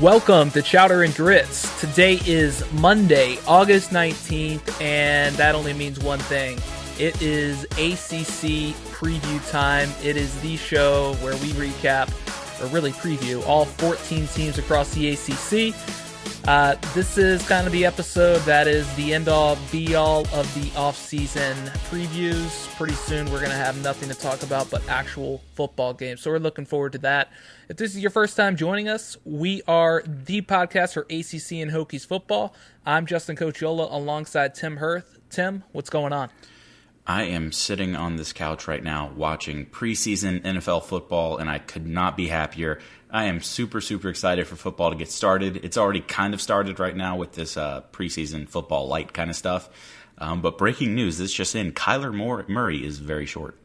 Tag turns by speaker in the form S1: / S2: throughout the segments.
S1: Welcome to Chowder and Grits. Today is Monday, August 19th, and that only means one thing. It is ACC preview time. It is the show where we recap, or really preview, all 14 teams across the ACC. This is kind of the episode that is the end-all, be-all of the off-season previews. Pretty soon we're going to have nothing to talk about but actual football games, so we're looking forward to that. If this is your first time joining us, we are the podcast for ACC and Hokies Football. I'm Justin Cochiola alongside Tim Hirth. Tim, what's going on?
S2: I am sitting on this couch right now watching preseason NFL football, and I could not be happier. I am super, super excited for football to get started. It's already kind of started right now with this preseason football light kind of stuff. But breaking news, this just in, Kyler Murray is very short.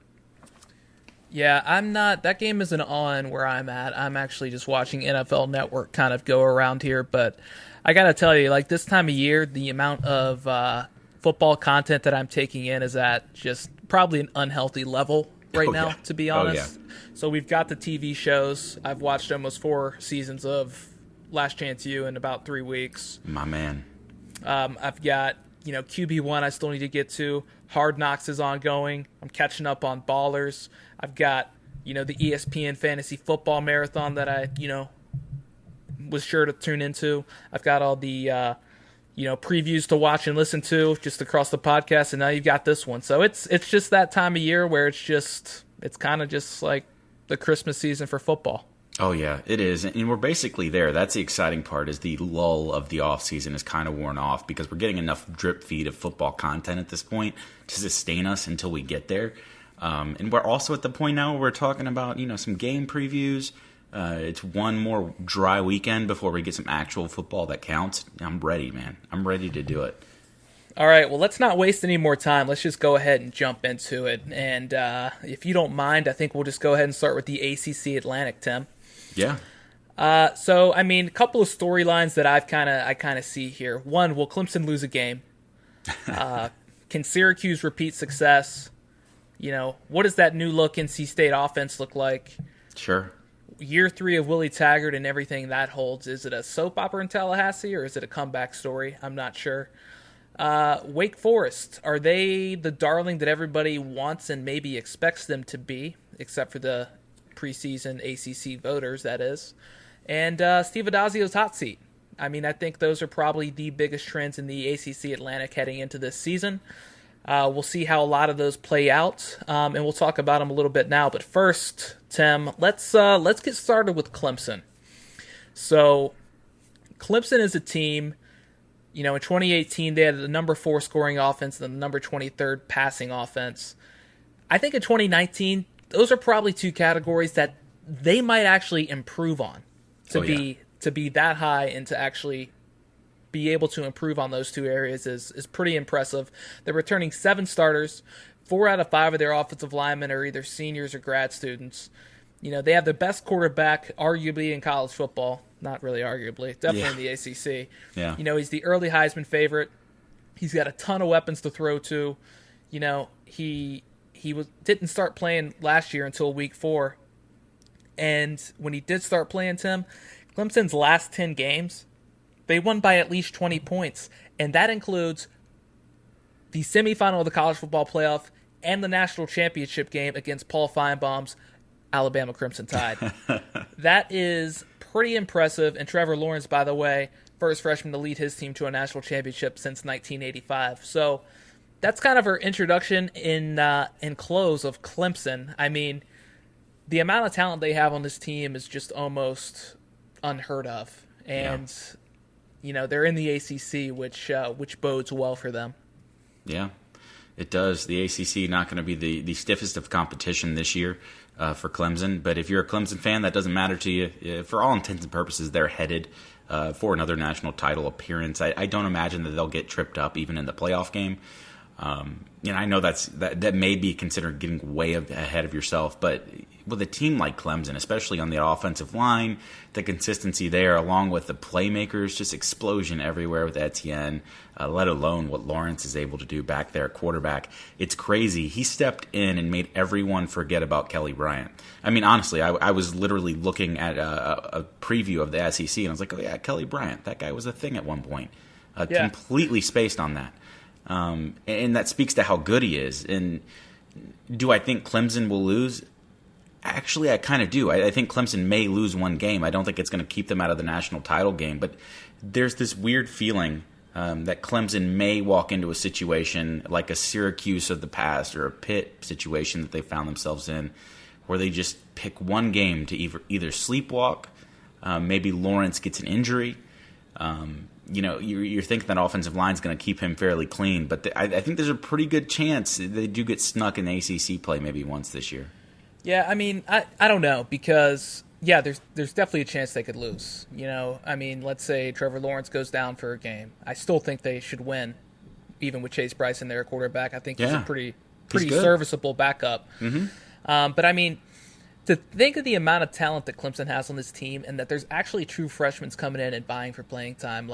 S1: Yeah, I'm not. That game isn't on where I'm at. I'm actually just watching NFL Network kind of go around here. But I got to tell you, like this time of year, the amount of football content that I'm taking in is at just probably an unhealthy level right now, to be honest. So we've got the TV shows. I've watched almost 4 seasons of Last Chance U in about 3 weeks.
S2: My man.
S1: I've got, QB1 I still need to get to. Hard Knocks is ongoing. I'm catching up on Ballers. I've got, the ESPN Fantasy Football Marathon that I, was sure to tune into. I've got all the, previews to watch and listen to just across the podcast, and now you've got this one. So it's just that time of year where it's kind of just like the Christmas season for football.
S2: Oh, yeah, it is. And we're basically there. That's the exciting part, is the lull of the offseason is kind of worn off because we're getting enough drip feed of football content at this point to sustain us until we get there. And we're also at the point now where we're talking about, some game previews. It's one more dry weekend before we get some actual football that counts. I'm ready, man. I'm ready to do it.
S1: All right, well, let's not waste any more time. Let's just go ahead and jump into it. And if you don't mind, I think we'll just go ahead and start with the ACC Atlantic, Tim.
S2: Yeah.
S1: So, a couple of storylines that I kind of see here. One, will Clemson lose a game? Can Syracuse repeat success? What does that new look NC State offense look like?
S2: Sure.
S1: Year 3 of Willie Taggart and everything that holds. Is it a soap opera in Tallahassee or is it a comeback story? I'm not sure. Wake Forest, are they the darling that everybody wants and maybe expects them to be, except for the preseason ACC voters, that is? And Steve Adazio's hot seat. I think those are probably the biggest trends in the ACC Atlantic heading into this season. We'll see how a lot of those play out, and we'll talk about them a little bit now. But first, Tim, let's get started with Clemson. So, Clemson is a team. In 2018, they had the number 4 scoring offense and the number 23rd passing offense. I think in 2019, those are probably 2 categories that they might actually improve on to be that high and to actually be able to improve on those 2 areas is pretty impressive. They're returning 7 starters. 4 out of 5 of their offensive linemen are either seniors or grad students. They have the best quarterback, arguably, in college football. Not really arguably, definitely in the ACC.
S2: Yeah.
S1: He's the early Heisman favorite. He's got a ton of weapons to throw to. He didn't start playing last year until week 4. And when he did start playing, Tim, Clemson's last 10 games, they won by at least 20 points. And that includes the semifinal of the college football playoff and the national championship game against Paul Feinbaum's Alabama Crimson Tide. That is pretty impressive. And Trevor Lawrence, by the way, first freshman to lead his team to a national championship since 1985. So that's kind of our introduction in close of Clemson. The amount of talent they have on this team is just almost unheard of. And, they're in the ACC, which bodes well for them.
S2: Yeah, it does. The ACC not going to be the stiffest of competition this year for Clemson. But if you're a Clemson fan, that doesn't matter to you. For all intents and purposes, they're headed for another national title appearance. I don't imagine that they'll get tripped up even in the playoff game. I know that may be considered getting way ahead of yourself, but with a team like Clemson, especially on the offensive line, the consistency there, along with the playmakers, just explosion everywhere with Etienne, let alone what Lawrence is able to do back there at quarterback. It's crazy. He stepped in and made everyone forget about Kelly Bryant. I mean, honestly, I was literally looking at a preview of the SEC, and I was like, oh yeah, Kelly Bryant, that guy was a thing at one point. Completely spaced on that. And that speaks to how good he is. And do I think Clemson will lose? Actually, I kind of do. I think Clemson may lose one game. I don't think it's going to keep them out of the national title game. But there's this weird feeling that Clemson may walk into a situation like a Syracuse of the past or a Pitt situation that they found themselves in, where they just pick one game to either sleepwalk, maybe Lawrence gets an injury. You're thinking that offensive line is going to keep him fairly clean, but I think there's a pretty good chance they do get snuck in the ACC play maybe once this year.
S1: Yeah, I mean, I don't know, because, there's definitely a chance they could lose. I mean, let's say Trevor Lawrence goes down for a game. I still think they should win, even with Chase Bryson there at quarterback. I think he's a pretty serviceable backup.
S2: Mm-hmm.
S1: But, I mean, to think of the amount of talent that Clemson has on this team and that there's actually true freshmen coming in and vying for playing time,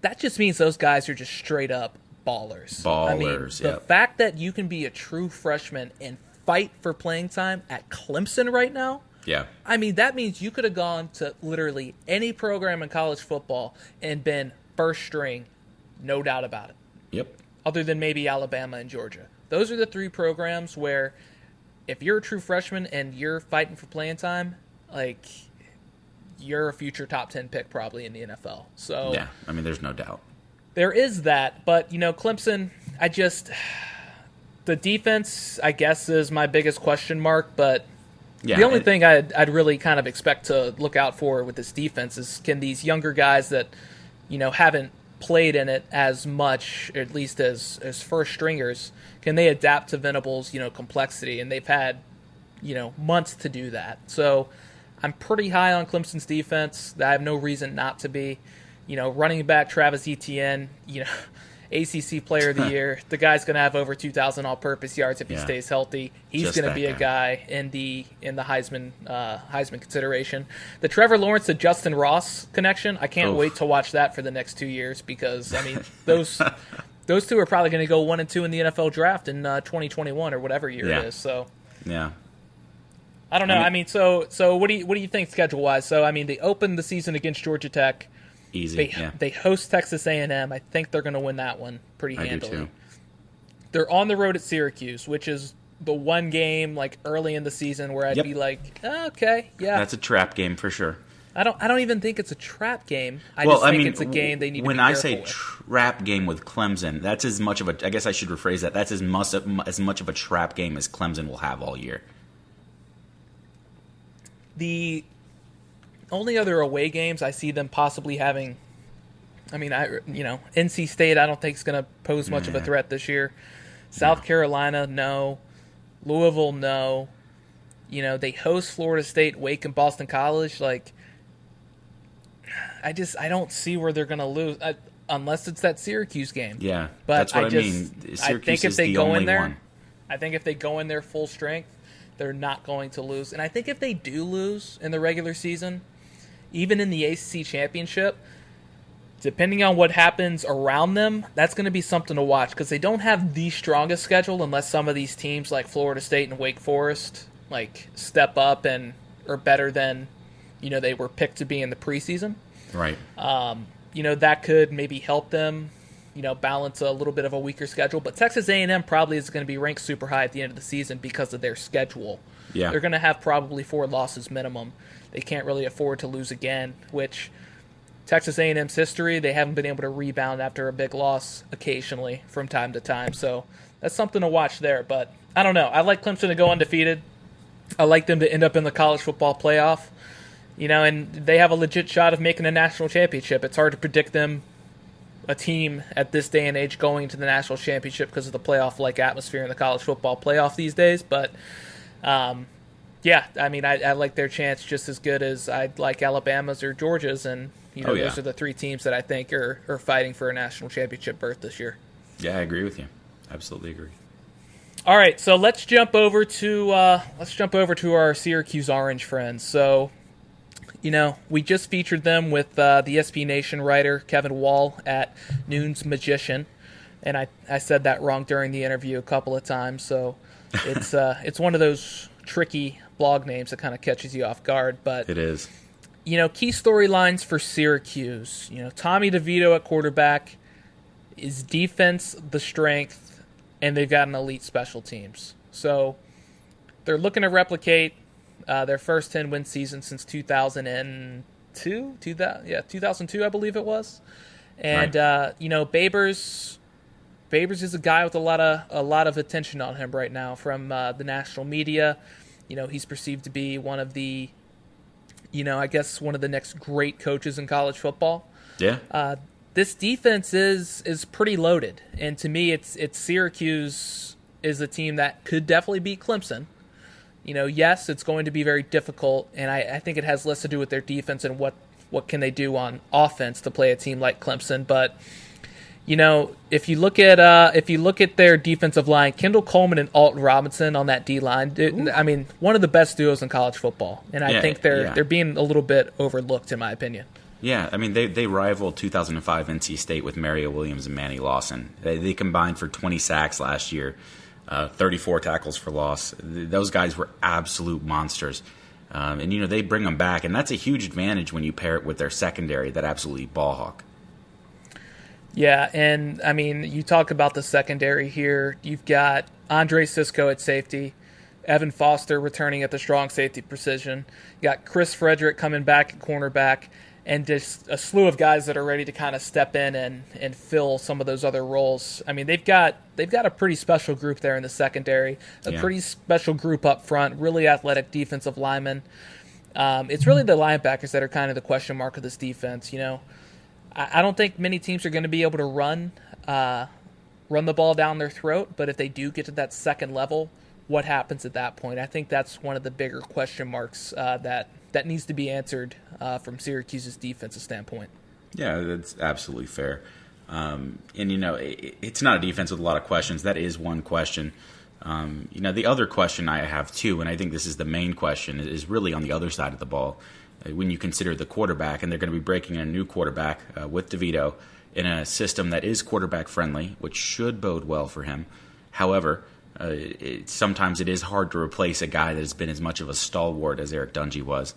S1: that just means those guys are just straight up ballers. I mean, the fact that you can be a true freshman and fight for playing time at Clemson right now, I mean, that means you could have gone to literally any program in college football and been first string, no doubt about it.
S2: Yep.
S1: Other than maybe Alabama and Georgia. Those are the three programs where if you're a true freshman and you're fighting for playing time, you're a future top 10 pick probably in the NFL. So
S2: yeah, I mean, there's no doubt.
S1: There is that, but, Clemson, the defense, I guess, is my biggest question mark, but the only thing I'd really kind of expect to look out for with this defense is, can these younger guys that, haven't played in it as much, at least as first stringers, can they adapt to Venable's, complexity? And they've had, months to do that. So I'm pretty high on Clemson's defense. I have no reason not to be. Running back Travis Etienne, ACC Player of the Year. The guy's going to have over 2,000 all-purpose yards if he stays healthy. He's going to be a guy in the Heisman consideration. The Trevor Lawrence to Justin Ross connection, I can't wait to watch that for the next 2 years, because I mean those two are probably going to go 1 and 2 in the NFL draft in 2021 or whatever year it is. So I don't know. I mean, so what do you think schedule wise? So I mean, they opened the season against Georgia Tech.
S2: Easy.
S1: They host Texas A&M. I think they're going to win that one pretty handily.
S2: I do too.
S1: They're on the road at Syracuse, which is the one game early in the season where I'd be like, okay, yeah,
S2: that's a trap game for sure.
S1: I don't even think it's a trap game. I think it's a game they need to be careful with. When I say
S2: trap game with Clemson, that's as much of a. I guess I should rephrase that. That's as much of a trap game as Clemson will have all year.
S1: The only other away games I see them possibly having, I mean, NC State I don't think is going to pose much of a threat this year. South Carolina, no. Louisville, no. They host Florida State, Wake, and Boston College. I don't see where they're going to lose, unless it's that Syracuse game.
S2: Yeah, but that's what I mean. Syracuse is the only one.
S1: I think if they go in there full strength, they're not going to lose. And I think if they do lose in the regular season, even in the ACC Championship, depending on what happens around them, that's going to be something to watch, because they don't have the strongest schedule unless some of these teams like Florida State and Wake Forest step up and are better than they were picked to be in the preseason.
S2: Right.
S1: That could maybe help them balance a little bit of a weaker schedule. But Texas A&M probably is going to be ranked super high at the end of the season because of their schedule.
S2: Yeah.
S1: They're going to have probably 4 losses minimum. They can't really afford to lose again, which Texas A&M's history, they haven't been able to rebound after a big loss occasionally from time to time. So that's something to watch there. But I don't know. I like Clemson to go undefeated. I like them to end up in the college football playoff. And they have a legit shot of making a national championship. It's hard to predict them, a team at this day and age, going to the national championship because of the playoff-like atmosphere in the college football playoff these days. But yeah, I mean, I like their chance just as good as I'd like Alabama's or Georgia's, and those are the 3 teams that I think are fighting for a national championship berth this year.
S2: Yeah, I agree with you. Absolutely agree.
S1: All right, so let's jump over to our Syracuse Orange friends. So, we just featured them with the SB Nation writer Kevin Wall at Noon's Magician, and I said that wrong during the interview a couple of times. So it's one of those tricky blog names that kind of catches you off guard. But
S2: it is.
S1: Key storylines for Syracuse. Tommy DeVito at quarterback. Is defense the strength, and they've got an elite special teams. So they're looking to replicate their first 10-win season since 2002. 2002, I believe it was. And
S2: right.
S1: Babers is a guy with a lot of attention on him right now from the national media. He's perceived to be one of the, I guess one of the next great coaches in college football.
S2: Yeah.
S1: This defense is pretty loaded, and to me, it's Syracuse is a team that could definitely beat Clemson. Yes, it's going to be very difficult, and I think it has less to do with their defense and what can they do on offense to play a team like Clemson. But if you look at their defensive line, Kendall Coleman and Alton Robinson on that D line, I mean, one of the best duos in college football, and I think they're being a little bit overlooked in my opinion.
S2: Yeah, I mean, they rivaled 2005 NC State with Mario Williams and Manny Lawson. They combined for 20 sacks last year, 34 tackles for loss. Those guys were absolute monsters. And, they bring them back, and that's a huge advantage when you pair it with their secondary, that absolutely ball hawk.
S1: Yeah, and, I mean, you talk about the secondary here. You've got Andre Sisco at safety, Evan Foster returning at the strong safety position. You got Chris Frederick coming back at cornerback, and just a slew of guys that are ready to kind of step in and fill some of those other roles. I mean, they've got a pretty special group there in the secondary, pretty special group up front, really athletic defensive linemen. It's really the linebackers that are kind of the question mark of this defense. I don't think many teams are going to be able to run the ball down their throat, but if they do get to that second level, what happens at that point? I think that's one of the bigger question marks that needs to be answered from Syracuse's defensive standpoint.
S2: Yeah, that's absolutely fair. And, it's not a defense with a lot of questions. That is one question. The other question I have, too, and I think this is the main question, is really on the other side of the ball. When you consider the quarterback, and they're going to be breaking in a new quarterback with DeVito in a system that is quarterback-friendly, which should bode well for him. However, sometimes it is hard to replace a guy that has been as much of a stalwart as Eric Dungy was.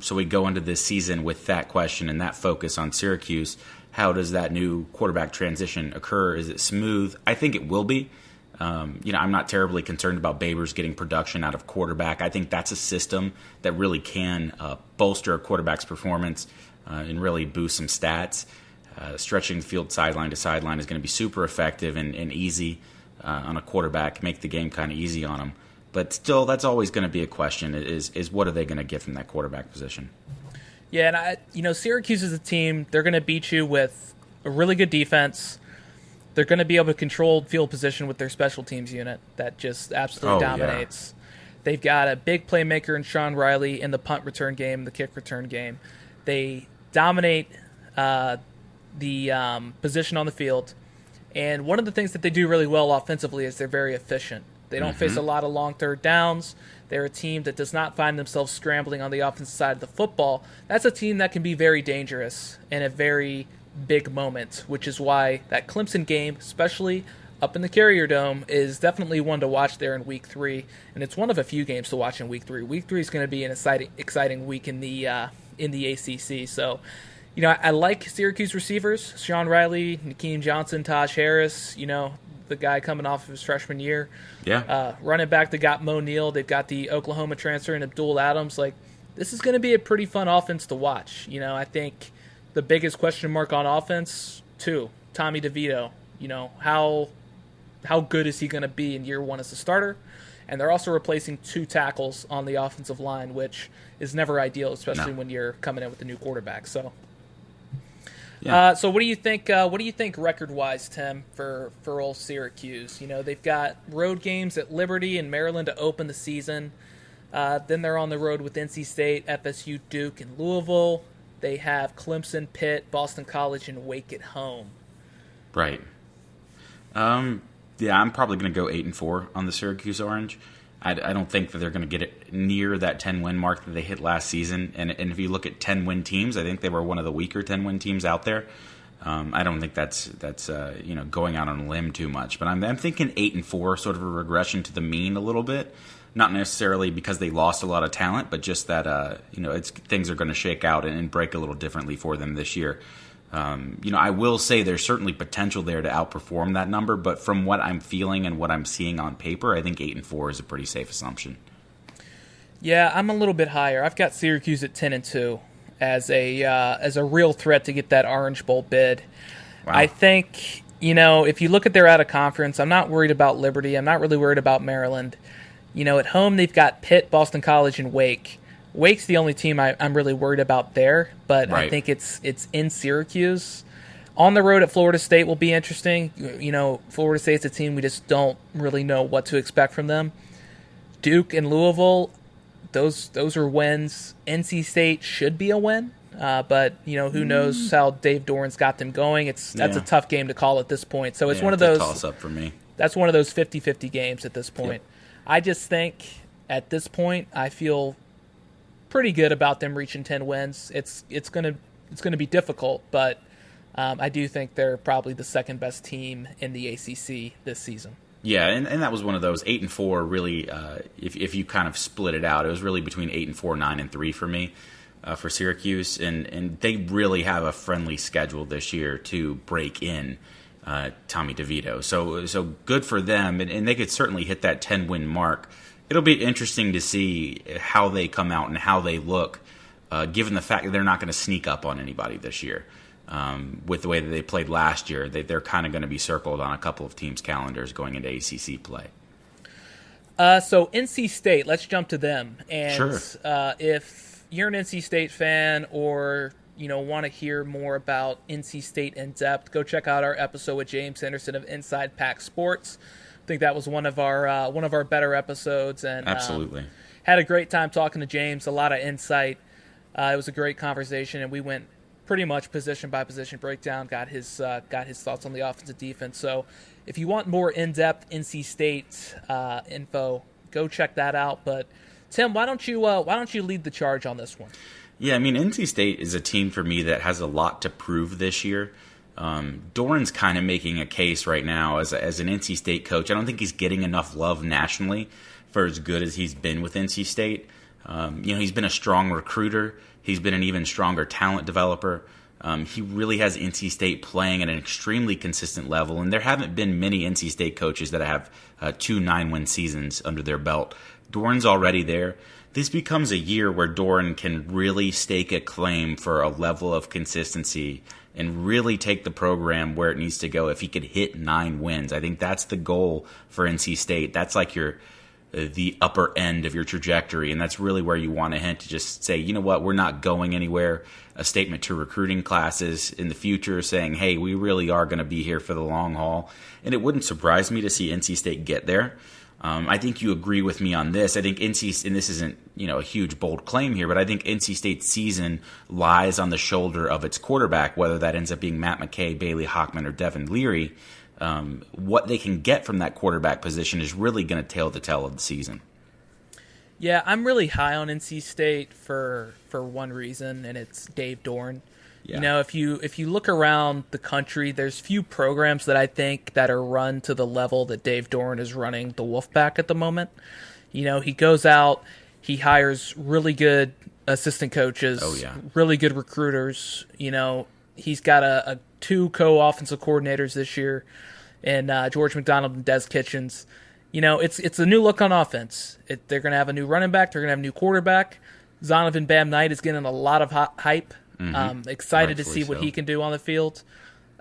S2: So we go into this season with that question and that focus on Syracuse. How does that new quarterback transition occur? Is it smooth? I think it will be. I'm not terribly concerned about Babers getting production out of quarterback. I think that's a system that really can bolster a quarterback's performance and really boost some stats. Stretching the field sideline to sideline is going to be super effective and easy on a quarterback, make the game kind of easy on them. But still, that's always going to be a question, is what are they going to get from that quarterback position?
S1: Yeah, and Syracuse is a team, they're going to beat you with a really good defense. They're going to be able to control field position with their special teams unit that just absolutely dominates. Yeah. They've got a big playmaker in Sean Riley in the punt return game, the kick return game. They dominate the position on the field. And one of the things that they do really well offensively is they're very efficient. They don't face a lot of long third downs. They're a team that does not find themselves scrambling on the offensive side of the football. That's a team that can be very dangerous in a very big moment, which is why that Clemson game, especially up in the Carrier Dome, is definitely one to watch there in Week 3. And it's one of a few games to watch in Week 3. Week 3 is going to be an exciting week in the ACC. So, I like Syracuse receivers, Sean Riley, Nakeem Johnson, Taj Harris, the guy coming off of his freshman year.
S2: Yeah.
S1: Running back, they got Mo Neal. They've got the Oklahoma transfer and Abdul Adams. This is going to be a pretty fun offense to watch. I think the biggest question mark on offense, too, Tommy DeVito. How good is he going to be in year one as a starter? And they're also replacing 2 tackles on the offensive line, which is never ideal, especially when you're coming in with a new quarterback. So, so what do you think? What do you think record-wise, Tim, for old Syracuse? They've got road games at Liberty and Maryland to open the season. Then they're on the road with NC State, FSU, Duke, and Louisville. They have Clemson, Pitt, Boston College, and Wake at home.
S2: Right. Yeah, I'm probably going to go 8-4 on the Syracuse Orange. I don't think that they're going to get it near that 10-win mark that they hit last season. And if you look at 10-win teams, I think they were one of the weaker 10-win teams out there. I don't think that's going out on a limb too much. But I'm thinking 8-4, sort of a regression to the mean a little bit. Not necessarily because they lost a lot of talent, but just that things are going to shake out and break a little differently for them this year. I will say there's certainly potential there to outperform that number, but from what I'm feeling and what I'm seeing on paper, I think 8-4 is a pretty safe assumption.
S1: Yeah, I'm a little bit higher. I've got Syracuse at 10-2 as a real threat to get that Orange Bowl bid. Wow. I think if you look at their out of conference, I'm not worried about Liberty. I'm not really worried about Maryland. At home they've got Pitt, Boston College, and Wake. Wake's the only team I'm really worried about there, but right. I think it's in Syracuse. On the road at Florida State will be interesting. Florida State's a team we just don't really know what to expect from them. Duke and Louisville, those are wins. NC State should be a win, but who knows how Dave Doran's got them going. That's a tough game to call at this point. So it's one of those
S2: toss up for me.
S1: That's one of those 50-50 games at this point. Yep. I just think at this point I feel pretty good about them reaching 10 wins. It's gonna be difficult, but I do think they're probably the second best team in the ACC this season.
S2: Yeah, and that was one of those 8-4. Really, if you kind of split it out, it was really between 8-4, 9-3 for me for Syracuse, and they really have a friendly schedule this year to break in Tommy DeVito. So good for them, and they could certainly hit that 10-win mark. It'll be interesting to see how they come out and how they look, given the fact that they're not going to sneak up on anybody this year. With the way that they played last year, they're kind of going to be circled on a couple of teams' calendars going into ACC play.
S1: So NC State, let's jump to them. And
S2: sure.
S1: If you're an NC State fan or want to hear more about NC State in depth, go check out our episode with James Henderson of Inside Pack Sports. I think that was one of our better episodes, and
S2: absolutely
S1: had a great time talking to James. A lot of insight. It was a great conversation, and we went pretty much position by position breakdown. Got his thoughts on the offensive defense. So if you want more in depth NC State info, go check that out. But Tim, why don't you lead the charge on this one?
S2: Yeah, I mean NC State is a team for me that has a lot to prove this year. Doran's kind of making a case right now as an NC State coach. I don't think he's getting enough love nationally for as good as he's been with NC State. He's been a strong recruiter. He's been an even stronger talent developer. He really has NC State playing at an extremely consistent level, and there haven't been many NC State coaches that have 2 9-win seasons under their belt. Doran's already there. This becomes a year where Doran can really stake a claim for a level of consistency and really take the program where it needs to go. If he could hit 9 wins, I think that's the goal for NC State. That's like the upper end of your trajectory, and that's really where you want to hint to just say, you know what, we're not going anywhere. A statement to recruiting classes in the future saying, hey, we really are going to be here for the long haul. And it wouldn't surprise me to see NC State get there. I think you agree with me on this. I think and this isn't a huge bold claim here, but I think NC State's season lies on the shoulder of its quarterback, whether that ends up being Matt McKay, Bailey Hockman, or Devin Leary. What they can get from that quarterback position is really going to tell the tale of the season.
S1: Yeah, I'm really high on NC State for one reason, and it's Dave Doran. Yeah. If you look around the country, there's few programs that I think that are run to the level that Dave Doran is running the Wolfpack at the moment. He goes out, he hires really good assistant coaches, really good recruiters. He's got 2 co-offensive coordinators this year, and George McDonald and Des Kitchens. It's a new look on offense. They're going to have a new running back. They're going to have a new quarterback. Zonovan Bam Knight is getting a lot of hype. Excited to see what he can do on the field.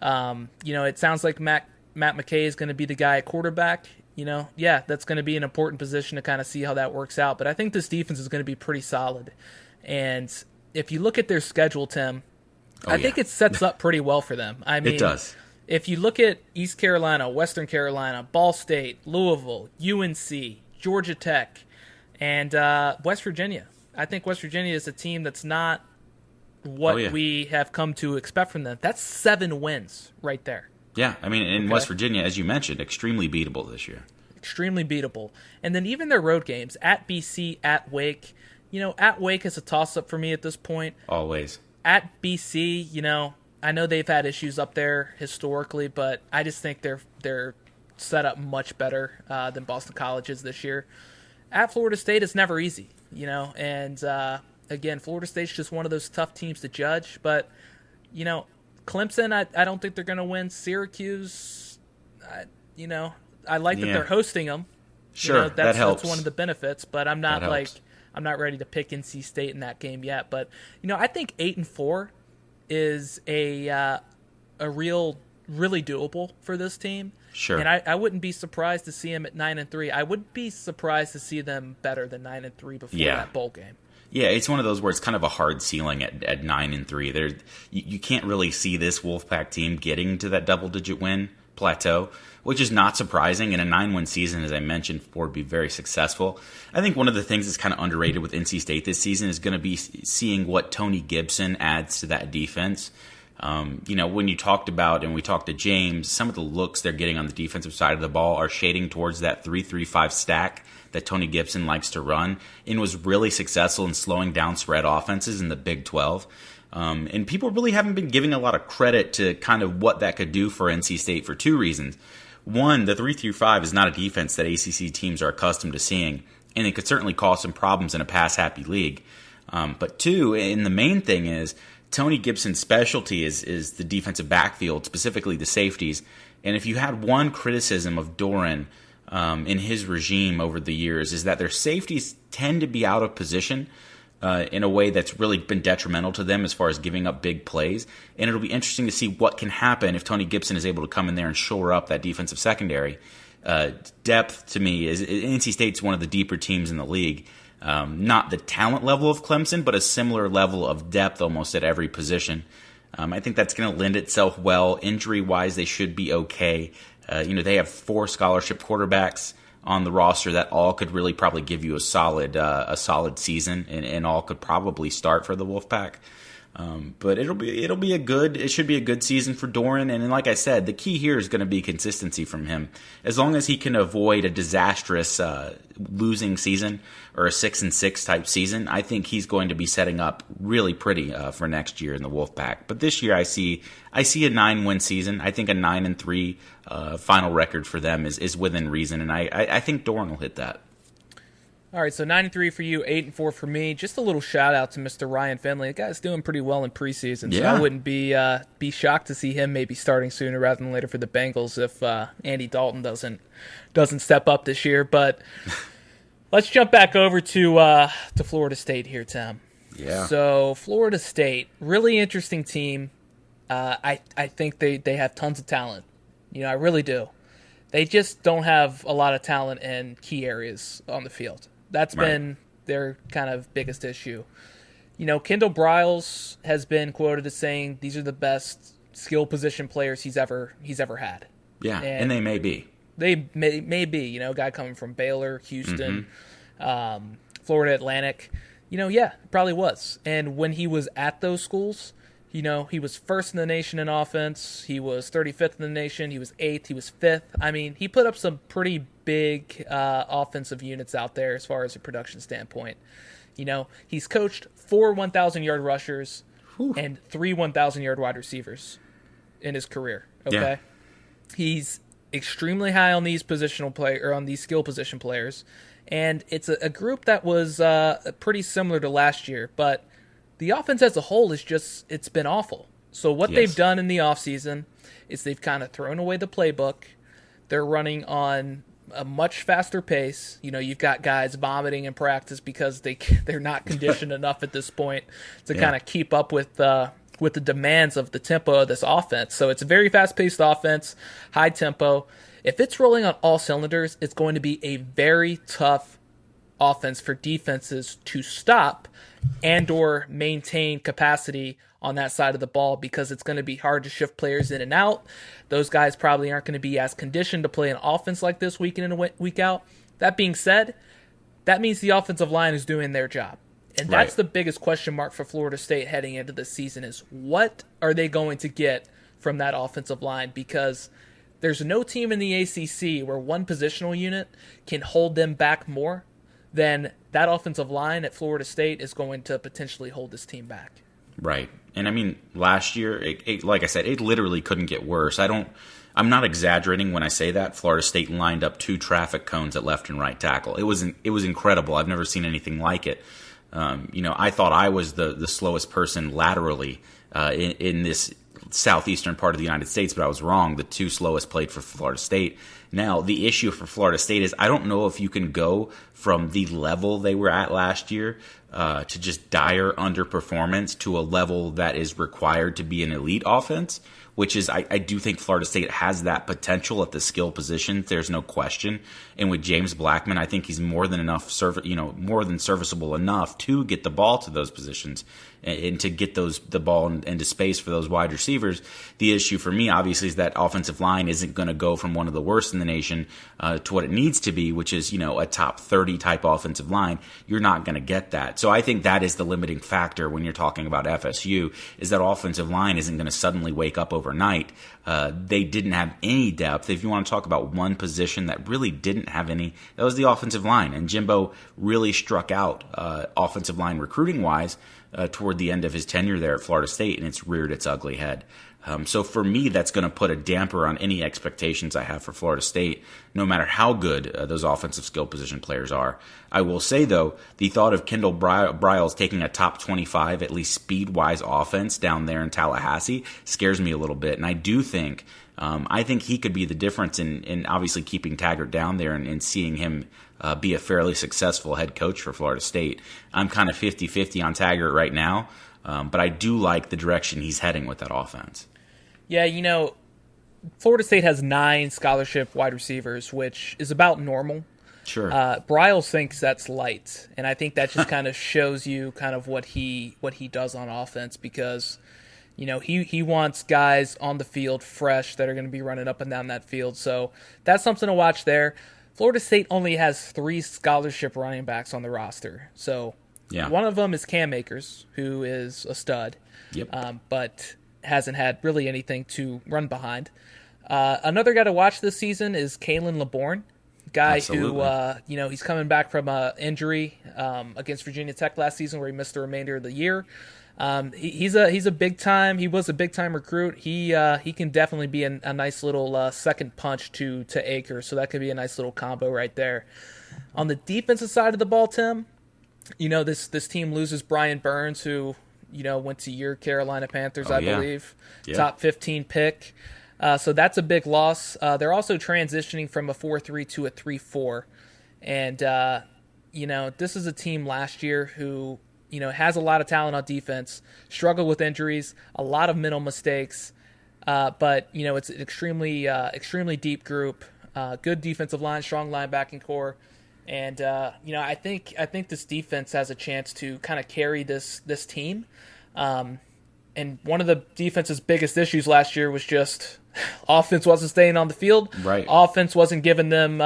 S1: It sounds like Matt McKay is going to be the guy at quarterback. That's going to be an important position to kind of see how that works out. But I think this defense is going to be pretty solid. And if you look at their schedule, Tim, I think it sets up pretty well for them. I mean,
S2: it does.
S1: If you look at East Carolina, Western Carolina, Ball State, Louisville, UNC, Georgia Tech, and West Virginia, I think West Virginia is a team that's not what we have come to expect from them. That's 7 wins right there.
S2: Yeah, I mean, in West Virginia, as you mentioned, extremely beatable this year.
S1: Extremely beatable. And then even their road games, at BC, at Wake. At Wake is a toss-up for me at this point.
S2: Always.
S1: At BC, I know they've had issues up there historically, but I just think they're set up much better than Boston College is this year. At Florida State, it's never easy, and again, Florida State's just one of those tough teams to judge. But, Clemson, I don't think they're going to win. Syracuse, I like that they're hosting them.
S2: Sure, that helps.
S1: That's one of the benefits, but I'm not ready to pick NC State in that game yet. But, I think 8-4 is a really doable for this team.
S2: Sure.
S1: And I wouldn't be surprised to see them at 9-3. I would be surprised to see them better than 9-3 before that bowl game.
S2: Yeah, it's one of those where it's kind of a hard ceiling at 9-3. You can't really see this Wolfpack team getting to that double-digit win plateau, which is not surprising. In a 9-win season, as I mentioned before, would be very successful. I think one of the things that's kind of underrated with NC State this season is going to be seeing what Tony Gibson adds to that defense. When you talked about, and we talked to James, some of the looks they're getting on the defensive side of the ball are shading towards that 3-3-5 stack that Tony Gibson likes to run and was really successful in slowing down spread offenses in the Big 12. And people really haven't been giving a lot of credit to kind of what that could do for NC State for two reasons. One, the 3-5 is not a defense that ACC teams are accustomed to seeing, and it could certainly cause some problems in a pass-happy league. But two, and the main thing is, Tony Gibson's specialty is the defensive backfield, specifically the safeties. And if you had one criticism of Doran in his regime over the years, is that their safeties tend to be out of position in a way that's really been detrimental to them as far as giving up big plays. And it'll be interesting to see what can happen if Tony Gibson is able to come in there and shore up that defensive secondary. Depth, to me, is NC State's one of the deeper teams in the league. Not the talent level of Clemson, but a similar level of depth almost at every position. I think that's going to lend itself well. Injury-wise, they should be okay. They have 4 scholarship quarterbacks on the roster that all could really probably give you a solid season, and all could probably start for the Wolfpack. But it should be a good season for Doran. And like I said, the key here is going to be consistency from him. As long as he can avoid a disastrous losing season or a 6-6 type season, I think he's going to be setting up really pretty for next year in the Wolfpack. But this year I see a 9-win season. I think a 9-3 final record for them is within reason, and I think Doran will hit that.
S1: All right, so 9-3 for you, 8-4 for me. Just a little shout out to Mr. Ryan Finley. The guy's doing pretty well in preseason, so I wouldn't be shocked to see him maybe starting sooner rather than later for the Bengals if Andy Dalton doesn't step up this year. But let's jump back over to Florida State here, Tim.
S2: Yeah.
S1: So Florida State, really interesting team. I think they have tons of talent. I really do. They just don't have a lot of talent in key areas on the field. That's been their kind of biggest issue. Kendall Briles has been quoted as saying these are the best skill position players he's ever had.
S2: Yeah, and they may be.
S1: They may be. A guy coming from Baylor, Houston, Florida Atlantic. Probably was. And when he was at those schools, he was first in the nation in offense. He was 35th in the nation. He was 8th. He was 5th. I mean, he put up some pretty big offensive units out there as far as a production standpoint. He's coached 4 1,000-yard rushers and 3 1,000-yard wide receivers in his career. Okay,
S2: yeah.
S1: He's extremely high on these these skill position players, and it's a group that was pretty similar to last year, but the offense as a whole it's been awful. So what they've done in the offseason is they've kind of thrown away the playbook. They're running on a much faster pace. You've got guys vomiting in practice because they're not conditioned enough at this point to kind of keep up with the demands of the tempo of this offense. So it's a very fast-paced offense, high tempo. If it's rolling on all cylinders, it's going to be a very tough offense for defenses to stop and or maintain capacity on that side of the ball, because it's going to be hard to shift players in and out. Those guys probably aren't going to be as conditioned to play an offense like this week in and week out. That being said, that means the offensive line is doing their job. And that's the biggest question mark for Florida State heading into this season is what are they going to get from that offensive line, because there's no team in the ACC where one positional unit can hold them back more than that offensive line at Florida State is going to potentially hold this team back.
S2: Right. And I mean, last year, like I said, it literally couldn't get worse. I'm not exaggerating when I say that. Florida State lined up 2 traffic cones at left and right tackle. It was incredible. I've never seen anything like it. I thought I was the slowest person laterally in this southeastern part of the United States, but I was wrong. The 2 slowest played for Florida State. Now, the issue for Florida State is I don't know if you can go from the level they were at last year to just dire underperformance to a level that is required to be an elite offense, which is I do think Florida State has that potential at the skill positions. There's no question. And with James Blackman, I think he's more than more than serviceable enough to get the ball to those positions and to get the ball into space for those wide receivers. The issue for me, obviously, is that offensive line isn't going to go from one of the worst in the nation to what it needs to be, which is, a top 30 type offensive line. You're not going to get that. So I think that is the limiting factor when you're talking about FSU, is that offensive line isn't going to suddenly wake up overnight. They didn't have any depth. If you want to talk about one position that really didn't have any, that was the offensive line. And Jimbo really struck out offensive line recruiting-wise toward the end of his tenure there at Florida State, and it's reared its ugly head. So for me, that's going to put a damper on any expectations I have for Florida State, no matter how good those offensive skill position players are. I will say, though, the thought of Kendall Briles taking a top 25, at least speed-wise offense down there in Tallahassee scares me a little bit. And I do think, I think he could be the difference in obviously keeping Taggart down there and seeing him be a fairly successful head coach for Florida State. I'm kind of 50-50 on Taggart right now, but I do like the direction he's heading with that offense.
S1: Yeah, Florida State has 9 scholarship wide receivers, which is about normal.
S2: Sure.
S1: Briles thinks that's light, and I think that just kind of shows you kind of what he does on offense, because he wants guys on the field fresh that are going to be running up and down that field. So that's something to watch there. Florida State only has 3 scholarship running backs on the roster. So one of them is Cam Akers, who is a stud.
S2: Yep.
S1: But hasn't had really anything to run behind. Another guy to watch this season is Kalen LeBourne, guy
S2: Absolutely.
S1: who, he's coming back from an injury against Virginia Tech last season where he missed the remainder of the year. He was a big time recruit. He can definitely be a nice little second punch to Akers, so that could be a nice little combo right there. On the defensive side of the ball, Tim, this team loses Brian Burns, who went to your Carolina Panthers, I believe. Yeah. Top 15 pick. So that's a big loss. They're also transitioning from a 4-3 to a 3-4. And, this is a team last year who, has a lot of talent on defense, struggled with injuries, a lot of mental mistakes. But, it's an extremely deep group, good defensive line, strong linebacking core. And I think this defense has a chance to kind of carry this team. And one of the defense's biggest issues last year was just offense wasn't staying on the field.
S2: Right.
S1: Offense wasn't giving them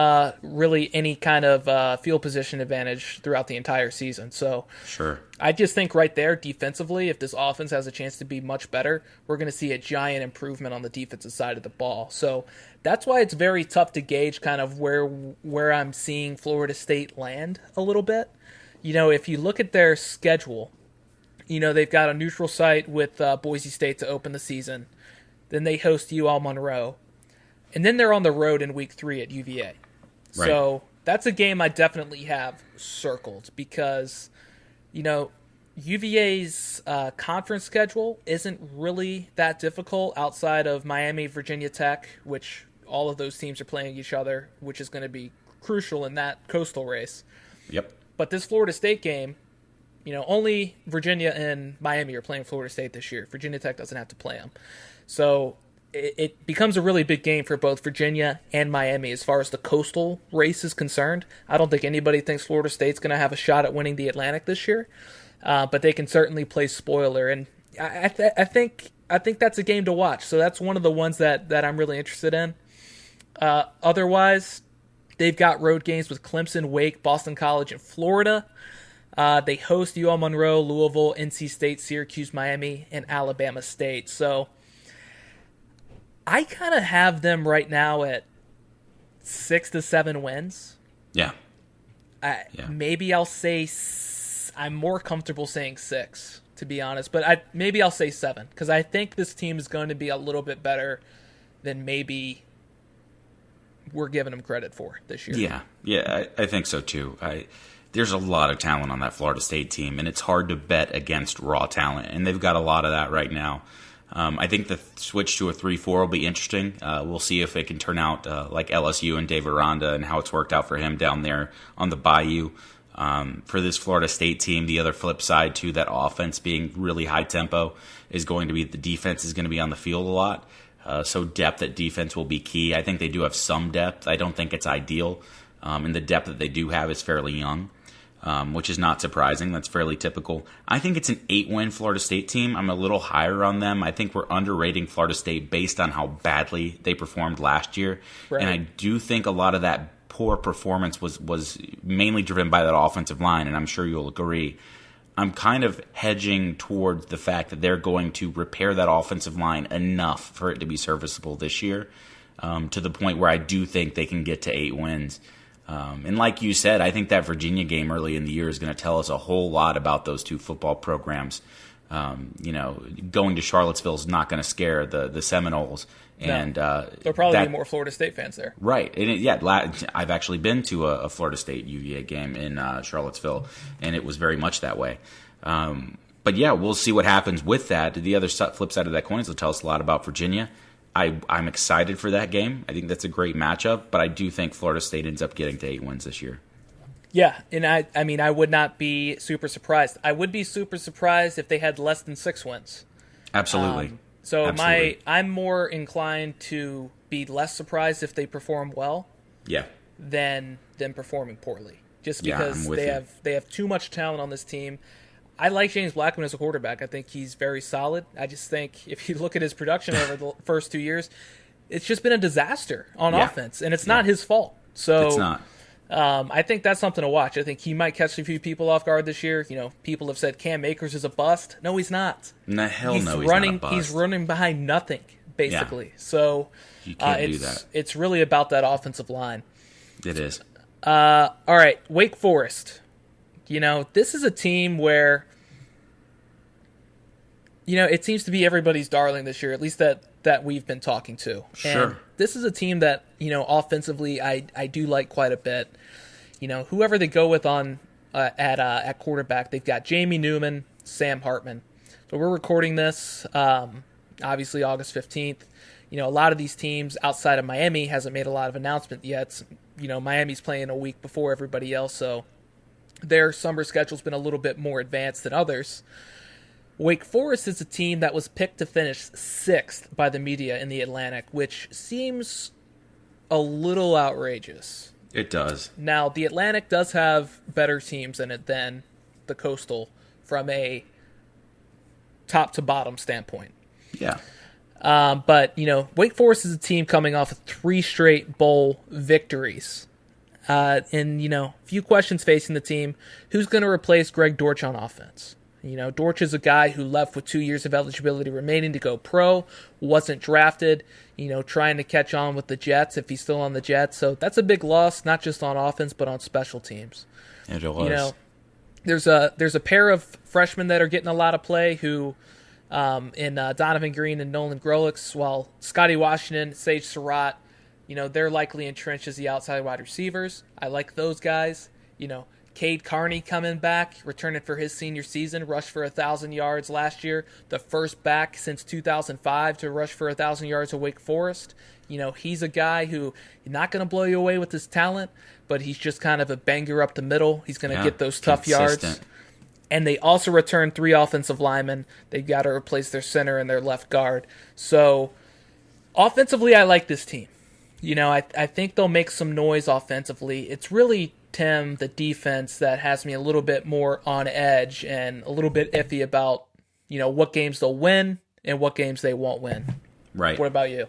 S1: really any kind of field position advantage throughout the entire season. So
S2: sure.
S1: I just think right there, defensively, if this offense has a chance to be much better, we're going to see a giant improvement on the defensive side of the ball. So that's why it's very tough to gauge kind of where I'm seeing Florida State land a little bit. If you look at their schedule, they've got a neutral site with Boise State to open the season. Then they host UL Monroe. And then they're on the road in week 3 at UVA. Right. So that's a game I definitely have circled because, UVA's conference schedule isn't really that difficult outside of Miami, Virginia Tech, which all of those teams are playing each other, which is going to be crucial in that coastal race.
S2: Yep.
S1: But this Florida State game, only Virginia and Miami are playing Florida State this year. Virginia Tech doesn't have to play them. So it becomes a really big game for both Virginia and Miami as far as the coastal race is concerned. I don't think anybody thinks Florida State's going to have a shot at winning the Atlantic this year, but they can certainly play spoiler. And I think that's a game to watch. So that's one of the ones that I'm really interested in. Otherwise, they've got road games with Clemson, Wake, Boston College, and Florida. They host UL Monroe, Louisville, NC State, Syracuse, Miami, and Alabama State. So I kind of have them right now at 6 to 7 wins.
S2: Yeah.
S1: Maybe I'll say I'm more comfortable saying 6, to be honest. But maybe I'll say 7, because I think this team is going to be a little bit better than maybe we're giving them credit for this year.
S2: Yeah, I think so too. There's a lot of talent on that Florida State team, and it's hard to bet against raw talent, and they've got a lot of that right now. I think the switch to a 3-4 will be interesting. We'll see if it can turn out like LSU and Dave Aranda and how it's worked out for him down there on the Bayou. For this Florida State team, the other flip side to that offense being really high tempo is going to be the defense is going to be on the field a lot. So depth at defense will be key. I think they do have some depth. I don't think it's ideal. And the depth that they do have is fairly young. Which is not surprising. That's fairly typical. I think it's an 8-win Florida State team. I'm a little higher on them. I think we're underrating Florida State based on how badly they performed last year. Right. And I do think a lot of that poor performance was mainly driven by that offensive line, and I'm sure you'll agree. I'm kind of hedging towards the fact that they're going to repair that offensive line enough for it to be serviceable this year, to the point where I do think they can get to 8 wins. And like you said, I think that Virginia game early in the year is going to tell us a whole lot about those two football programs. Going to Charlottesville is not going to scare the Seminoles. And
S1: there'll probably be more Florida State fans there.
S2: Right. And I've actually been to a Florida State UVA game in Charlottesville, and it was very much that way. But yeah, we'll see what happens with that. The other flip side of that coin is it'll tell us a lot about Virginia. I'm excited for that game. I think that's a great matchup, but I do think Florida State ends up getting to 8 wins this year.
S1: Yeah, and I mean, I would not be super surprised. I would be super surprised if they had less than 6 wins.
S2: Absolutely.
S1: Absolutely. I'm more inclined to be less surprised if they perform well.
S2: Yeah.
S1: Than performing poorly, just because they have too much talent on this team. I like James Blackman as a quarterback. I think he's very solid. I just think if you look at his production over the first 2 years, it's just been a disaster on offense, and it's not his fault. So
S2: it's not.
S1: I think that's something to watch. I think he might catch a few people off guard this year. People have said Cam Akers is a bust. No, he's not.
S2: No, he's not a bust.
S1: He's running behind nothing, basically. Yeah. So
S2: you can't do that.
S1: It's really about that offensive line.
S2: It is.
S1: All right, Wake Forest. This is a team where, it seems to be everybody's darling this year, at least that we've been talking to.
S2: Sure.
S1: And this is a team that, offensively I do like quite a bit. Whoever they go with at quarterback, they've got Jamie Newman, Sam Hartman. So we're recording this, obviously August 15th. A lot of these teams outside of Miami hasn't made a lot of announcement yet. Miami's playing a week before everybody else, so their summer schedule's been a little bit more advanced than others. Wake Forest is a team that was picked to finish 6th by the media in the Atlantic, which seems a little outrageous.
S2: It does.
S1: Now, the Atlantic does have better teams in it than the Coastal from a top-to-bottom standpoint.
S2: Yeah.
S1: But, Wake Forest is a team coming off of 3 straight bowl victories. And, few questions facing the team. Who's going to replace Greg Dortch on offense? Dortch is a guy who left with 2 years of eligibility remaining to go pro, wasn't drafted, trying to catch on with the Jets if he's still on the Jets. So that's a big loss, not just on offense, but on special teams.
S2: It was.
S1: There's a pair of freshmen that are getting a lot of play who, in Donovan Green and Nolan Grolix, while Scotty Washington, Sage Surratt, they're likely entrenched as the outside wide receivers. I like those guys. Cade Carney coming back, returning for his senior season, rushed for 1,000 yards last year, the first back since 2005 to rush for 1,000 yards at Wake Forest. He's a guy who not going to blow you away with his talent, but he's just kind of a banger up the middle. He's going to get those tough yards. And they also returned 3 offensive linemen. They've got to replace their center and their left guard. So offensively, I like this team. I think they'll make some noise offensively. It's really, Tim, the defense that has me a little bit more on edge and a little bit iffy about, what games they'll win and what games they won't win.
S2: Right.
S1: What about you?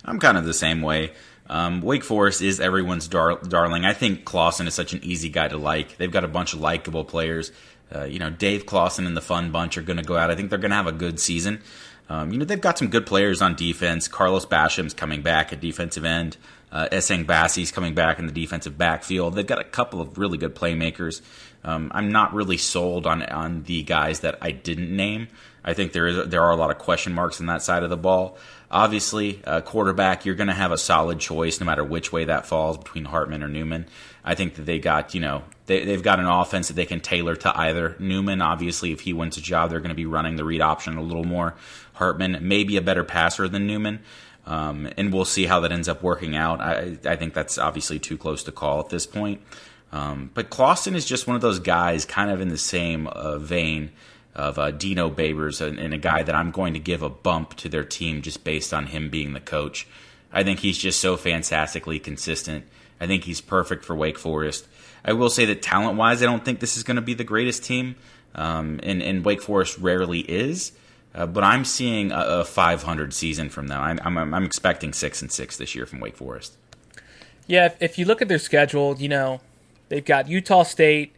S2: I'm kind of the same way. Wake Forest is everyone's darling. I think Clausen is such an easy guy to like. They've got a bunch of likable players. Dave Clawson and the Fun Bunch are going to go out. I think they're going to have a good season. They've got some good players on defense. Carlos Basham's coming back at defensive end. Essang Bassi's coming back in the defensive backfield. They've got a couple of really good playmakers. I'm not really sold on the guys that I didn't name. I think there are a lot of question marks on that side of the ball. Obviously, quarterback, you're going to have a solid choice no matter which way that falls between Hartman or Newman. I think that they've got an offense that they can tailor to either. Newman, obviously, if he wins a job, they're going to be running the read option a little more. Hartman may be a better passer than Newman, and we'll see how that ends up working out. I think that's obviously too close to call at this point. But Clawson is just one of those guys kind of in the same vein of Dino Babers and a guy that I'm going to give a bump to their team just based on him being the coach. I think he's just so fantastically consistent. I think he's perfect for Wake Forest. I will say that talent-wise, I don't think this is going to be the greatest team, and Wake Forest rarely is. But I'm seeing a 500 season from them. I'm expecting 6-6 this year from Wake Forest.
S1: Yeah, if you look at their schedule, they've got Utah State,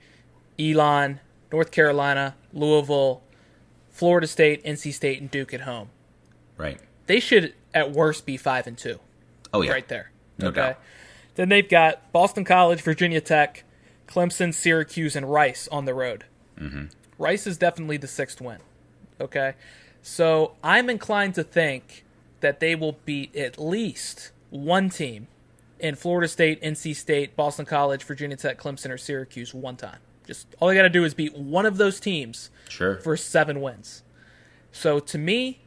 S1: Elon, North Carolina, Louisville, Florida State, NC State, and Duke at home.
S2: Right.
S1: They should, at worst, be 5-2.
S2: Oh, yeah.
S1: Right there.
S2: No doubt.
S1: Then they've got Boston College, Virginia Tech, Clemson, Syracuse, and Rice on the road.
S2: Mm-hmm.
S1: Rice is definitely the 6th win. Okay? So I'm inclined to think that they will beat at least one team in Florida State, NC State, Boston College, Virginia Tech, Clemson, or Syracuse one time. Just all they got to do is beat one of those teams for 7 wins. So to me,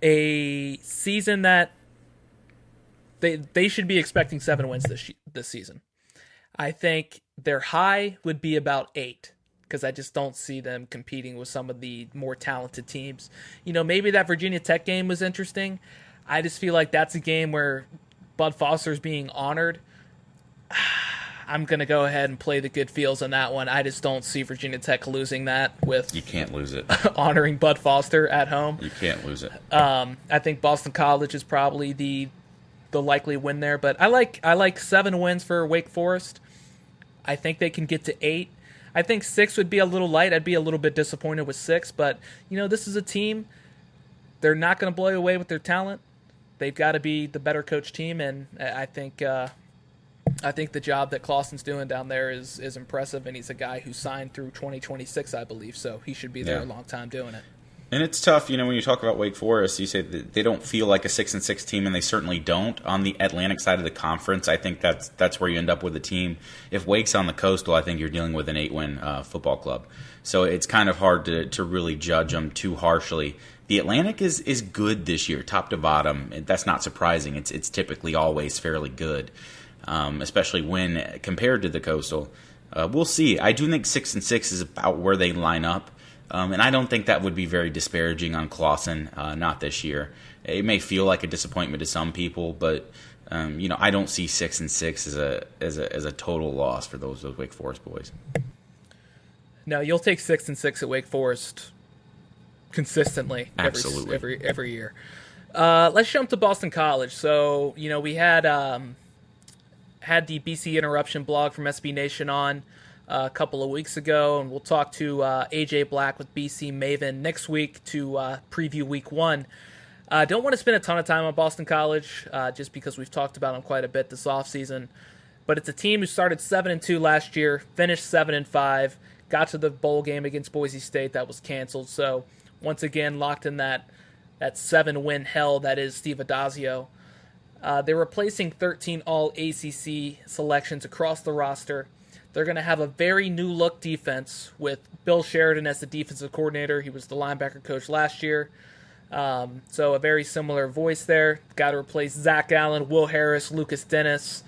S1: a season that they should be expecting 7 wins this season. I think their high would be about 8 because I just don't see them competing with some of the more talented teams. Maybe that Virginia Tech game was interesting. I just feel like that's a game where Bud Foster's being honored. I'm going to go ahead and play the good feels on that one. I just don't see Virginia Tech losing that with...
S2: You can't lose it.
S1: honoring Bud Foster at home.
S2: You can't lose it.
S1: I think Boston College is probably the likely win there, but I like 7 wins for Wake Forest. I think they can get to 8. I think 6 would be a little light. I'd be a little bit disappointed with 6, but this is a team. They're not going to blow you away with their talent. They've got to be the better coach team, and I think the job that Clawson's doing down there is impressive, and he's a guy who signed through 2026, I believe, so he should be there a long time doing it.
S2: And it's tough, when you talk about Wake Forest, you say that they don't feel like a 6-6 team, and they certainly don't. On the Atlantic side of the conference, I think that's where you end up with a team. If Wake's on the coastal, I think you're dealing with an 8-win football club. So it's kind of hard to really judge them too harshly. The Atlantic is good this year, top to bottom. That's not surprising. It's typically always fairly good, especially when compared to the coastal. We'll see. I do think 6-6 is about where they line up. And I don't think that would be very disparaging on Clawson, not this year. It may feel like a disappointment to some people, but I don't see 6-6 as a total loss for those Wake Forest boys.
S1: No, you'll take 6-6 at Wake Forest consistently.
S2: Absolutely.
S1: every year. Let's jump to Boston College. So we had the BC Interruption blog from SB Nation on a couple of weeks ago, and we'll talk to AJ Black with BC Maven next week to preview Week 1. Don't want to spend a ton of time on Boston College just because we've talked about them quite a bit this offseason, but it's a team who started 7-2 last year, finished 7-5, got to the bowl game against Boise State that was canceled. So once again, locked in that 7-win hell that is Steve Adazio. They're replacing 13 All-ACC selections across the roster. They're going to have a very new-look defense with Bill Sheridan as the defensive coordinator. He was the linebacker coach last year. So a very similar voice there. Got to replace Zach Allen, Will Harris, Lucas Dennis.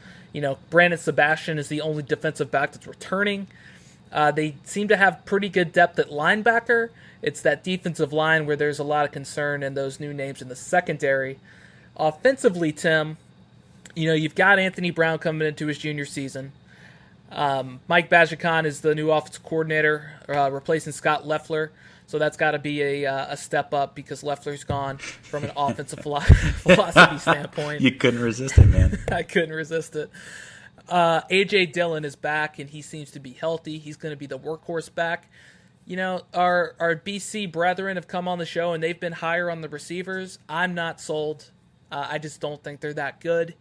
S1: Brandon Sebastian is the only defensive back that's returning. They seem to have pretty good depth at linebacker. It's that defensive line where there's a lot of concern and those new names in the secondary. Offensively, Tim, you've got Anthony Brown coming into his junior season. Mike Bajakan is the new offensive coordinator, replacing Scott Leffler. So that's got to be a step up because Leffler's gone from an offensive philosophy standpoint.
S2: You couldn't resist it, man.
S1: I couldn't resist it. A.J. Dillon is back, and he seems to be healthy. He's going to be the workhorse back. Our BC brethren have come on the show, and they've been higher on the receivers. I'm not sold. I just don't think they're that good.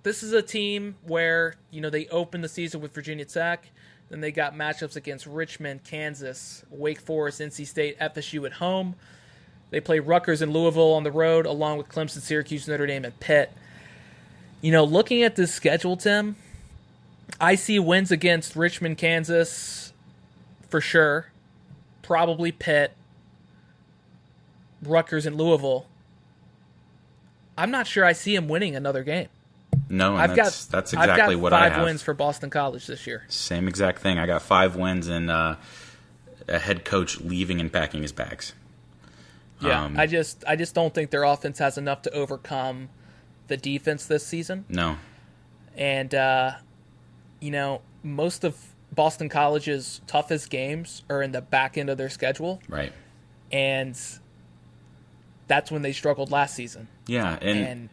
S1: This is a team where, they opened the season with Virginia Tech. Then they got matchups against Richmond, Kansas, Wake Forest, NC State, FSU at home. They play Rutgers and Louisville on the road, along with Clemson, Syracuse, Notre Dame, and Pitt. Looking at this schedule, Tim, I see wins against Richmond, Kansas, for sure. Probably Pitt, Rutgers, and Louisville. I'm not sure I see him winning another game.
S2: No, and that's exactly what I have.
S1: 5 wins for Boston College this year.
S2: Same exact thing. I got 5 wins and a head coach leaving and packing his bags.
S1: Yeah, I just don't think their offense has enough to overcome the defense this season.
S2: No.
S1: And, most of Boston College's toughest games are in the back end of their schedule.
S2: Right.
S1: And that's when they struggled last season.
S2: Yeah, and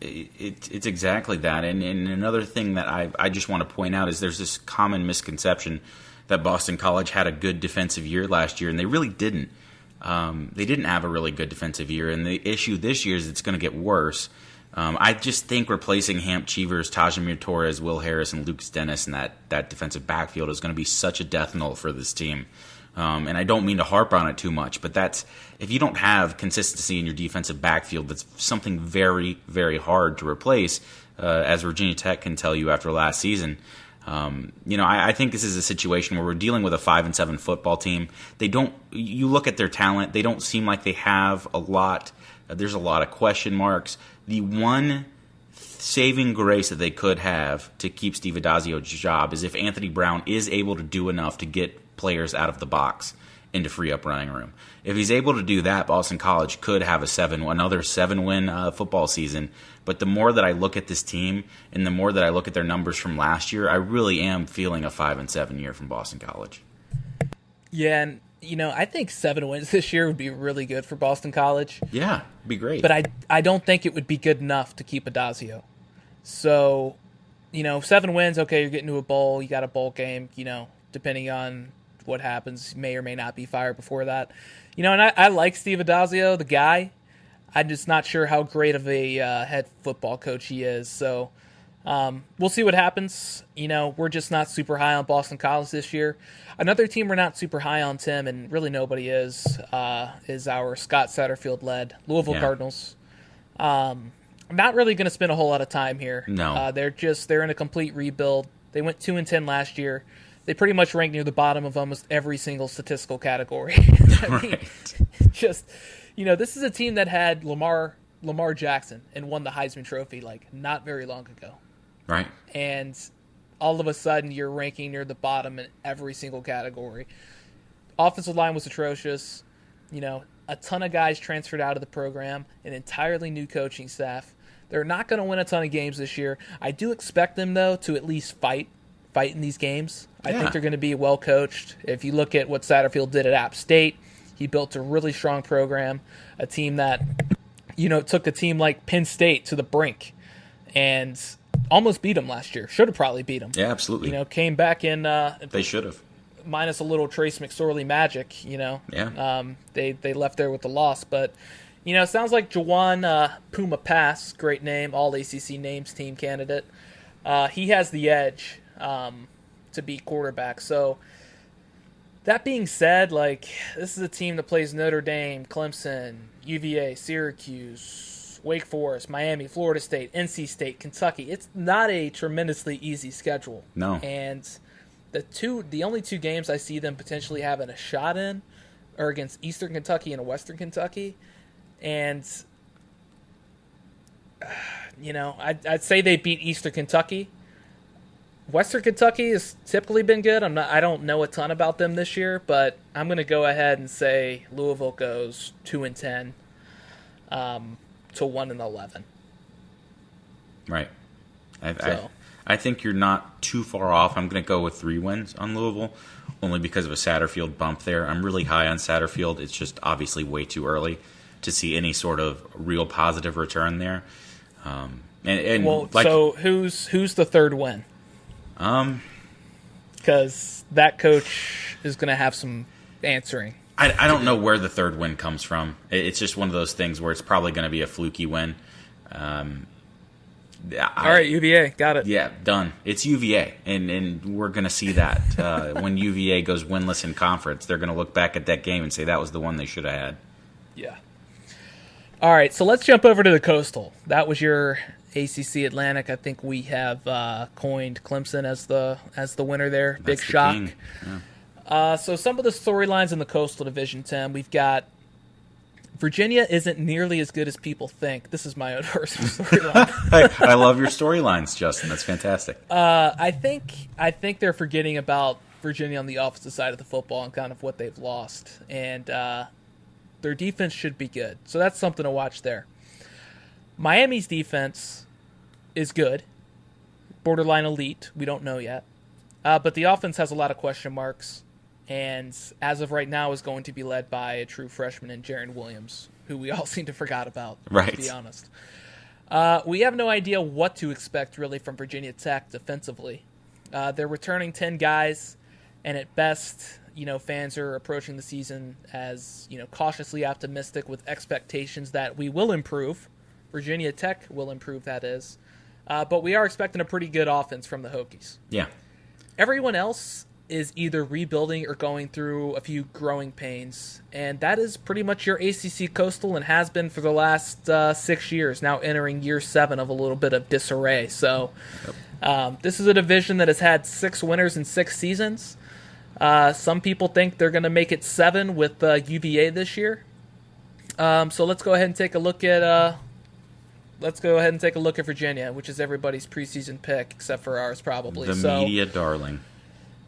S2: it's exactly that. And another thing that I just want to point out is there's this common misconception that Boston College had a good defensive year last year, and they really didn't. They didn't have a really good defensive year, and the issue this year is it's going to get worse. I just think replacing Hamp Cheevers, Tajamir Torres, Will Harris, and Lucas Dennis in that defensive backfield is going to be such a death knell for this team. And I don't mean to harp on it too much, but if you don't have consistency in your defensive backfield, that's something very, very hard to replace, as Virginia Tech can tell you after last season. I think this is a situation where we're dealing with a 5-7 football team. You look at their talent, they don't seem like they have a lot. There's a lot of question marks. The one saving grace that they could have to keep Steve Adazio's job is if Anthony Brown is able to do enough to get players out of the box and to free up running room. If he's able to do that, Boston College could have another 7-win football season. But the more that I look at this team and the more that I look at their numbers from last year, I really am feeling a 5-7 year from Boston College.
S1: Yeah, and I think 7 wins this year would be really good for Boston College.
S2: Yeah, be great.
S1: But I don't think it would be good enough to keep Adazio. So, 7 wins, okay, you're getting to a bowl, you got a bowl game, depending on what happens, may or may not be fired before that. And I like Steve Adazio, the guy. I'm just not sure how great of a head football coach he is. So we'll see what happens. We're just not super high on Boston College this year. Another team we're not super high on, Tim, and really nobody is our Scott Satterfield-led Louisville Cardinals. I'm not really going to spend a whole lot of time here.
S2: No.
S1: They're in a complete rebuild. They went 2-10 last year. They pretty much rank near the bottom of almost every single statistical category. This is a team that had Lamar Jackson and won the Heisman Trophy not very long ago.
S2: Right.
S1: And all of a sudden you're ranking near the bottom in every single category. Offensive line was atrocious. A ton of guys transferred out of the program, an entirely new coaching staff. They're not going to win a ton of games this year. I do expect them, though, to at least fight in these games. I think they're going to be well coached. If you look at what Satterfield did at App State, he built a really strong program, a team that, took a team like Penn State to the brink and almost beat them last year. Should have probably beat them.
S2: Yeah, absolutely.
S1: Came back in.
S2: They should have.
S1: Minus a little Trace McSorley magic,
S2: Yeah.
S1: They left there with the loss. But, it sounds like Jawan Puma Pass, great name, all ACC names team candidate. He has the edge to be quarterback. So that being said, this is a team that plays Notre Dame, Clemson, UVA, Syracuse, Wake Forest, Miami, Florida State, NC State, Kentucky. It's not a tremendously easy schedule.
S2: No.
S1: And the only 2 games I see them potentially having a shot in are against Eastern Kentucky and Western Kentucky. And I'd say they beat Eastern Kentucky. Western Kentucky has typically been good. I don't know a ton about them this year, but I'm going to go ahead and say Louisville goes 2-10 to 1-11.
S2: Right. I think you're not too far off. I'm going to go with 3 wins on Louisville, only because of a Satterfield bump there. I'm really high on Satterfield. It's just obviously way too early to see any sort of real positive return there.
S1: So who's the third win? Because that coach is going to have some answering.
S2: I don't know where the third win comes from. It's just one of those things where it's probably going to be a fluky win. All
S1: right, UVA, got it.
S2: Yeah, done. It's UVA, and we're going to see that. When UVA goes winless in conference, they're going to look back at that game and say that was the one they should have had.
S1: Yeah. All right, so let's jump over to the Coastal. That was your ACC Atlantic. I think we have coined Clemson as the winner there. Big shock. Yeah. So some of the storylines in the Coastal Division, Tim, we've got Virginia isn't nearly as good as people think. This is my own personal storyline.
S2: I love your storylines, Justin. That's fantastic.
S1: I think they're forgetting about Virginia on the offensive side of the football and kind of what they've lost. And their defense should be good. So that's something to watch there. Miami's defense is good. Borderline elite. We don't know yet. But the offense has a lot of question marks. And as of right now is going to be led by a true freshman in Jaron Williams, who we all seem to forgot about,
S2: right,
S1: to be honest. We have no idea what to expect, really, from Virginia Tech defensively. They're returning 10 guys, and at best, fans are approaching the season as, cautiously optimistic with expectations that we will improve. Virginia Tech will improve, that is. But we are expecting a pretty good offense from the Hokies.
S2: Yeah.
S1: Everyone else is either rebuilding or going through a few growing pains, and that is pretty much your ACC Coastal and has been for the last 6 years, now entering year 7 of a little bit of disarray. So this is a division that has had 6 winners in 6 seasons. Some people think they're going to make it 7 with UVA this year. So let's go ahead and take a look at Virginia, which is everybody's preseason pick except for ours, probably.
S2: The media darling.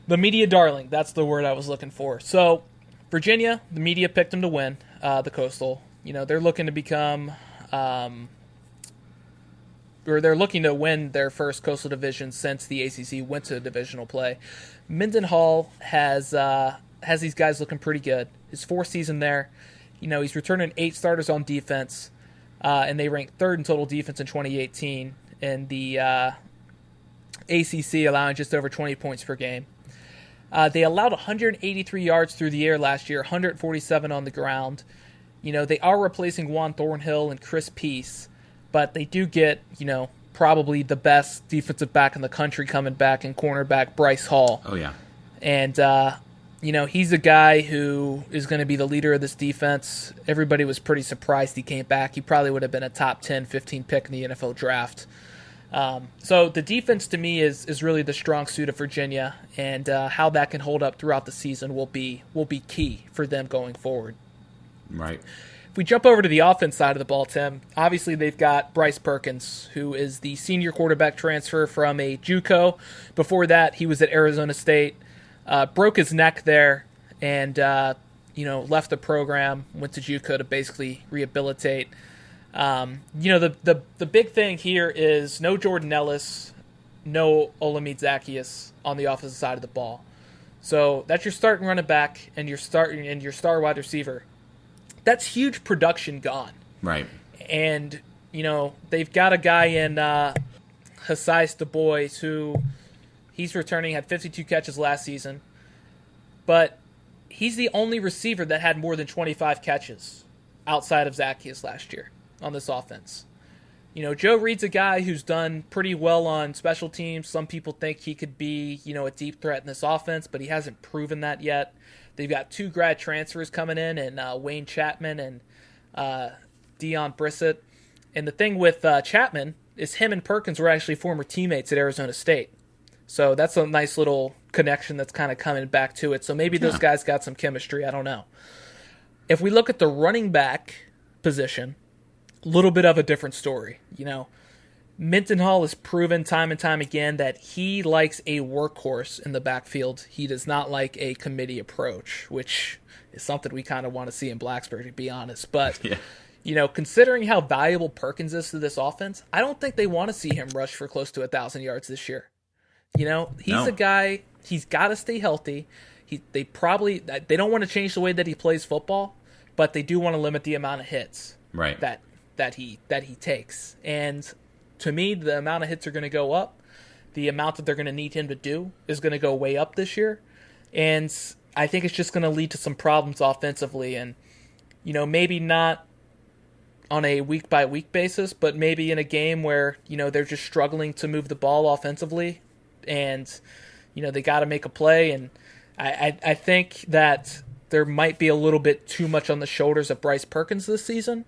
S1: The media darling, that's the word I was looking for. So, Virginia, the media picked them to win the Coastal. They're looking to become, they're looking to win their first Coastal Division since the ACC went to divisional play. Mendenhall has these guys looking pretty good. His 4th season there, he's returning 8 starters on defense, and they ranked 3rd in total defense in 2018, and the ACC allowing just over 20 points per game. They allowed 183 yards through the air last year, 147 on the ground. They are replacing Juan Thornhill and Chris Peace, but they do get, probably the best defensive back in the country coming back in cornerback Bryce Hall.
S2: Oh, yeah.
S1: And, he's a guy who is going to be the leader of this defense. Everybody was pretty surprised he came back. He probably would have been a top 10, 15 pick in the NFL draft. So the defense to me is really the strong suit of Virginia, and how that can hold up throughout the season will be key for them going forward.
S2: Right.
S1: If we jump over to the offense side of the ball, Tim, obviously they've got Bryce Perkins, who is the senior quarterback transfer from a JUCO. Before that, he was at Arizona State, broke his neck there, and left the program, went to JUCO to basically rehabilitate. The big thing here is no Jordan Ellis, no Olamide Zaccheaus on the offensive side of the ball. So that's your starting running back and your star wide receiver. That's huge production gone.
S2: Right.
S1: And, they've got a guy in Hassais Du Bois who he's returning, had 52 catches last season. But he's the only receiver that had more than 25 catches outside of Zaccheaus last year on this offense. Joe Reed's a guy who's done pretty well on special teams. Some people think he could be, a deep threat in this offense, but he hasn't proven that yet. They've got 2 grad transfers coming in, and Wayne Chapman and Deion Brissett. And the thing with Chapman is him and Perkins were actually former teammates at Arizona State. So that's a nice little connection that's kind of coming back to it. So maybe those guys got some chemistry. I don't know. If we look at the running back position, a little bit of a different story. Mendenhall has proven time and time again that he likes a workhorse in the backfield. He does not like a committee approach, which is something we kind of want to see in Blacksburg, to be honest. But, considering how valuable Perkins is to this offense, I don't think they want to see him rush for close to 1,000 yards this year. He's a guy, he's got to stay healthy. They don't want to change the way that he plays football, but they do want to limit the amount of hits
S2: right.
S1: that he takes. And to me, the amount of hits are going to go up. The amount that they're going to need him to do is going to go way up this year. And I think it's just going to lead to some problems offensively. And, maybe not on a week-by-week basis, but maybe in a game where, they're just struggling to move the ball offensively. And, they got to make a play. And I think that there might be a little bit too much on the shoulders of Bryce Perkins this season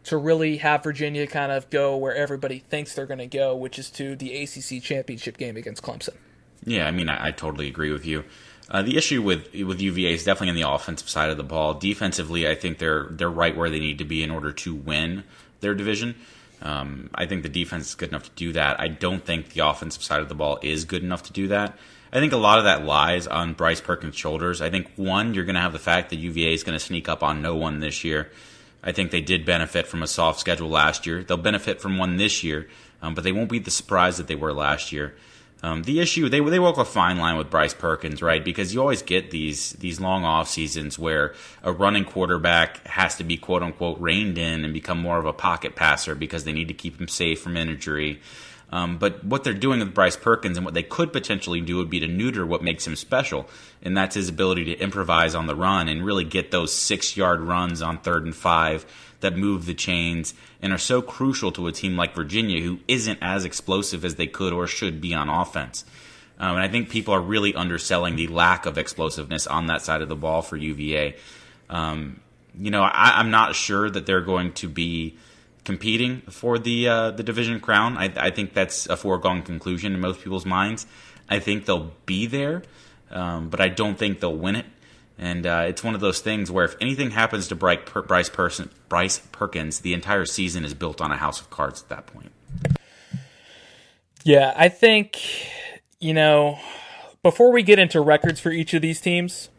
S1: to really have Virginia kind of go where everybody thinks they're going to go, which is to the ACC Championship game against Clemson.
S2: Yeah, I totally agree with you. The issue with UVA is definitely on the offensive side of the ball. Defensively, I think they're right where they need to be in order to win their division. I think the defense is good enough to do that. I don't think the offensive side of the ball is good enough to do that. I think a lot of that lies on Bryce Perkins' shoulders. I think, one, you're going to have the fact that UVA is going to sneak up on no one this year. I think they did benefit from a soft schedule last year. They'll benefit from one this year, but they won't be the surprise that they were last year. The issue, they walk a fine line with Bryce Perkins, right? Because you always get these long off seasons where a running quarterback has to be quote unquote reined in and become more of a pocket passer because they need to keep him safe from injury. But what they're doing with Bryce Perkins and what they could potentially do would be to neuter what makes him special, and that's his ability to improvise on the run and really get those 6-yard runs on 3rd and 5 that move the chains and are so crucial to a team like Virginia, who isn't as explosive as they could or should be on offense. And I think people are really underselling the lack of explosiveness on that side of the ball for UVA. I'm not sure that they're going to be competing for the division crown. I think that's a foregone conclusion in most people's minds. I think they'll be there, but I don't think they'll win it. And it's one of those things where if anything happens to Bryce Perkins, the entire season is built on a house of cards at that point.
S1: Yeah, I think, before we get into records for each of these teams,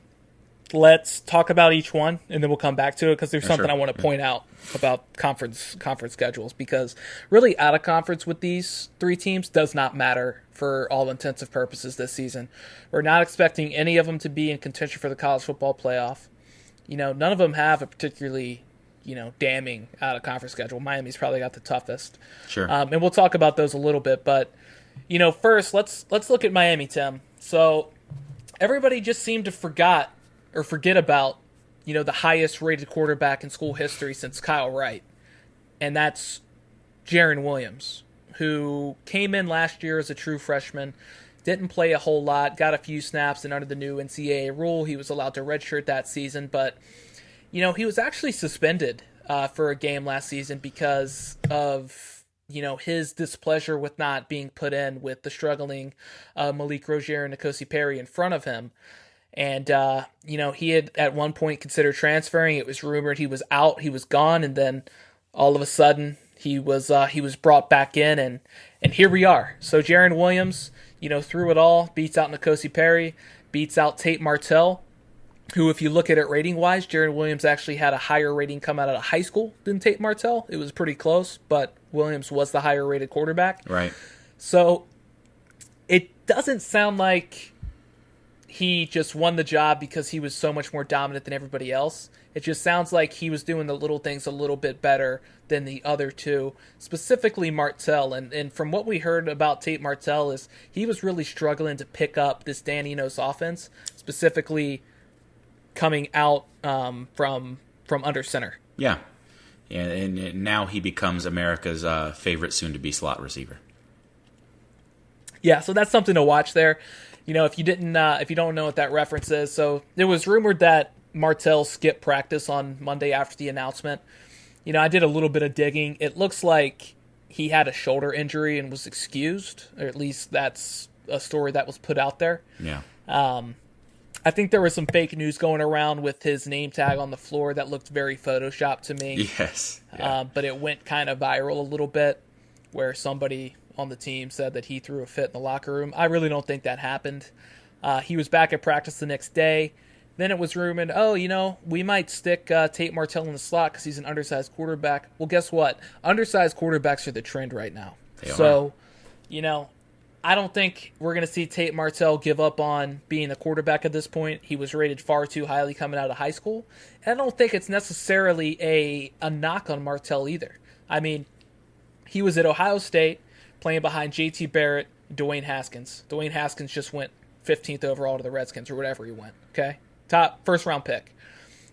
S1: let's talk about each one, and then we'll come back to it because there's something I want to point out about conference schedules, because really out of conference with these three teams does not matter for all intents and purposes this season. We're not expecting any of them to be in contention for the college football playoff. None of them have a particularly damning out of conference schedule. Miami's probably got the toughest.
S2: Sure.
S1: And we'll talk about those a little bit, but first let's look at Miami, Tim. So everybody just seemed to forget about the highest rated quarterback in school history since Kyle Wright, and that's Jarren Williams, who came in last year as a true freshman, didn't play a whole lot, got a few snaps, and under the new NCAA rule, he was allowed to redshirt that season, but he was actually suspended for a game last season because of his displeasure with not being put in with the struggling Malik Rozier and N'Kosi Perry in front of him. And, he had at one point considered transferring. It was rumored he was out, he was gone, and then all of a sudden he was brought back in, and here we are. So Jarren Williams, through it all, beats out N'Kosi Perry, beats out Tate Martell, who, if you look at it rating-wise, Jarren Williams actually had a higher rating come out of high school than Tate Martell. It was pretty close, but Williams was the higher-rated quarterback.
S2: Right.
S1: So it doesn't sound like he just won the job because he was so much more dominant than everybody else. It just sounds like he was doing the little things a little bit better than the other two, specifically Martell. And from what we heard about Tate Martell is he was really struggling to pick up this Dan Enos offense, specifically coming out from under center.
S2: Yeah. And now he becomes America's favorite soon-to-be slot receiver.
S1: Yeah, so that's something to watch there. If you don't know what that reference is, so it was rumored that Martell skipped practice on Monday after the announcement. I did a little bit of digging. It looks like he had a shoulder injury and was excused, or at least that's a story that was put out there.
S2: Yeah.
S1: I think there was some fake news going around with his name tag on the floor that looked very Photoshopped to me.
S2: Yes. Yeah.
S1: But it went kind of viral a little bit, where somebody on the team said that he threw a fit in the locker room. I really don't think that happened. He was back at practice the next day. Then it was rumored, we might stick Tate Martell in the slot because he's an undersized quarterback. Well, guess what? Undersized quarterbacks are the trend right now.
S2: They
S1: are. I don't think we're going to see Tate Martell give up on being a quarterback at this point. He was rated far too highly coming out of high school. And I don't think it's necessarily a knock on Martell either. I mean, he was at Ohio State, playing behind JT Barrett, Dwayne Haskins. Dwayne Haskins just went 15th overall to the Redskins or whatever he went. Okay, top first round pick.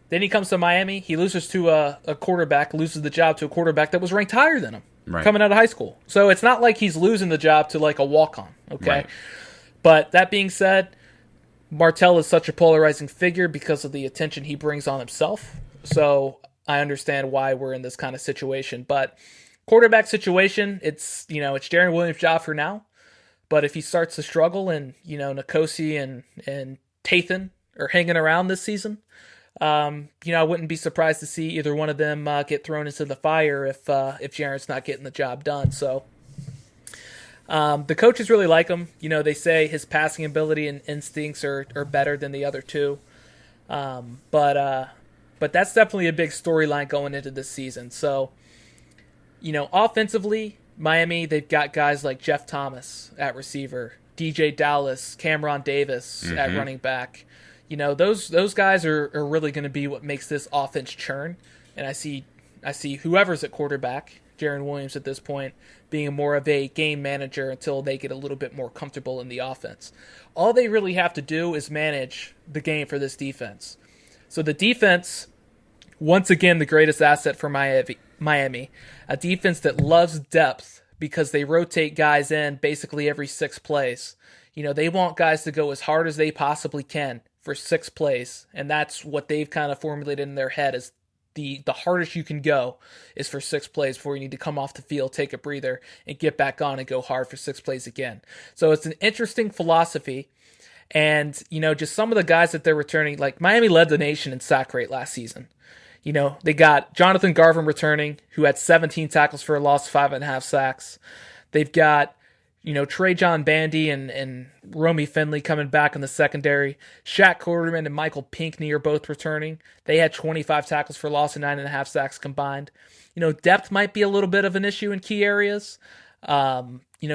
S1: Then he comes to Miami. He loses to a quarterback, loses the job to a quarterback that was ranked higher than him coming out of high school. So it's not like he's losing the job to like a walk-on, okay? Right. But that being said, Martell is such a polarizing figure because of the attention he brings on himself. So I understand why we're in this kind of situation. But quarterback situation, it's Jarren Williams' job for now. But if he starts to struggle and, Nkosi and Tathan are hanging around this season, I wouldn't be surprised to see either one of them get thrown into the fire if Jarren's not getting the job done. So the coaches really like him. They say his passing ability and instincts are better than the other two. But that's definitely a big storyline going into this season. So, offensively, Miami, they've got guys like Jeff Thomas at receiver, DJ Dallas, Cameron Davis at running back. Those guys are really going to be what makes this offense churn. And I see whoever's at quarterback, Jarren Williams at this point, being more of a game manager until they get a little bit more comfortable in the offense. All they really have to do is manage the game for this defense. So the defense, once again, the greatest asset for Miami, a defense that loves depth because they rotate guys in basically every 6 plays. They want guys to go as hard as they possibly can for 6 plays, and that's what they've kind of formulated in their head is the hardest you can go is for 6 plays before you need to come off the field, take a breather, and get back on and go hard for 6 plays again. So it's an interesting philosophy, and, just some of the guys that they're returning, like Miami led the nation in sack rate last season. They got Jonathan Garvin returning, who had 17 tackles for a loss, 5.5 sacks. They've got Trey John Bandy and Romy Finley coming back in the secondary. Shaq Quarterman and Michael Pinckney are both returning. They had 25 tackles for loss and 9.5 sacks combined. Depth might be a little bit of an issue in key areas.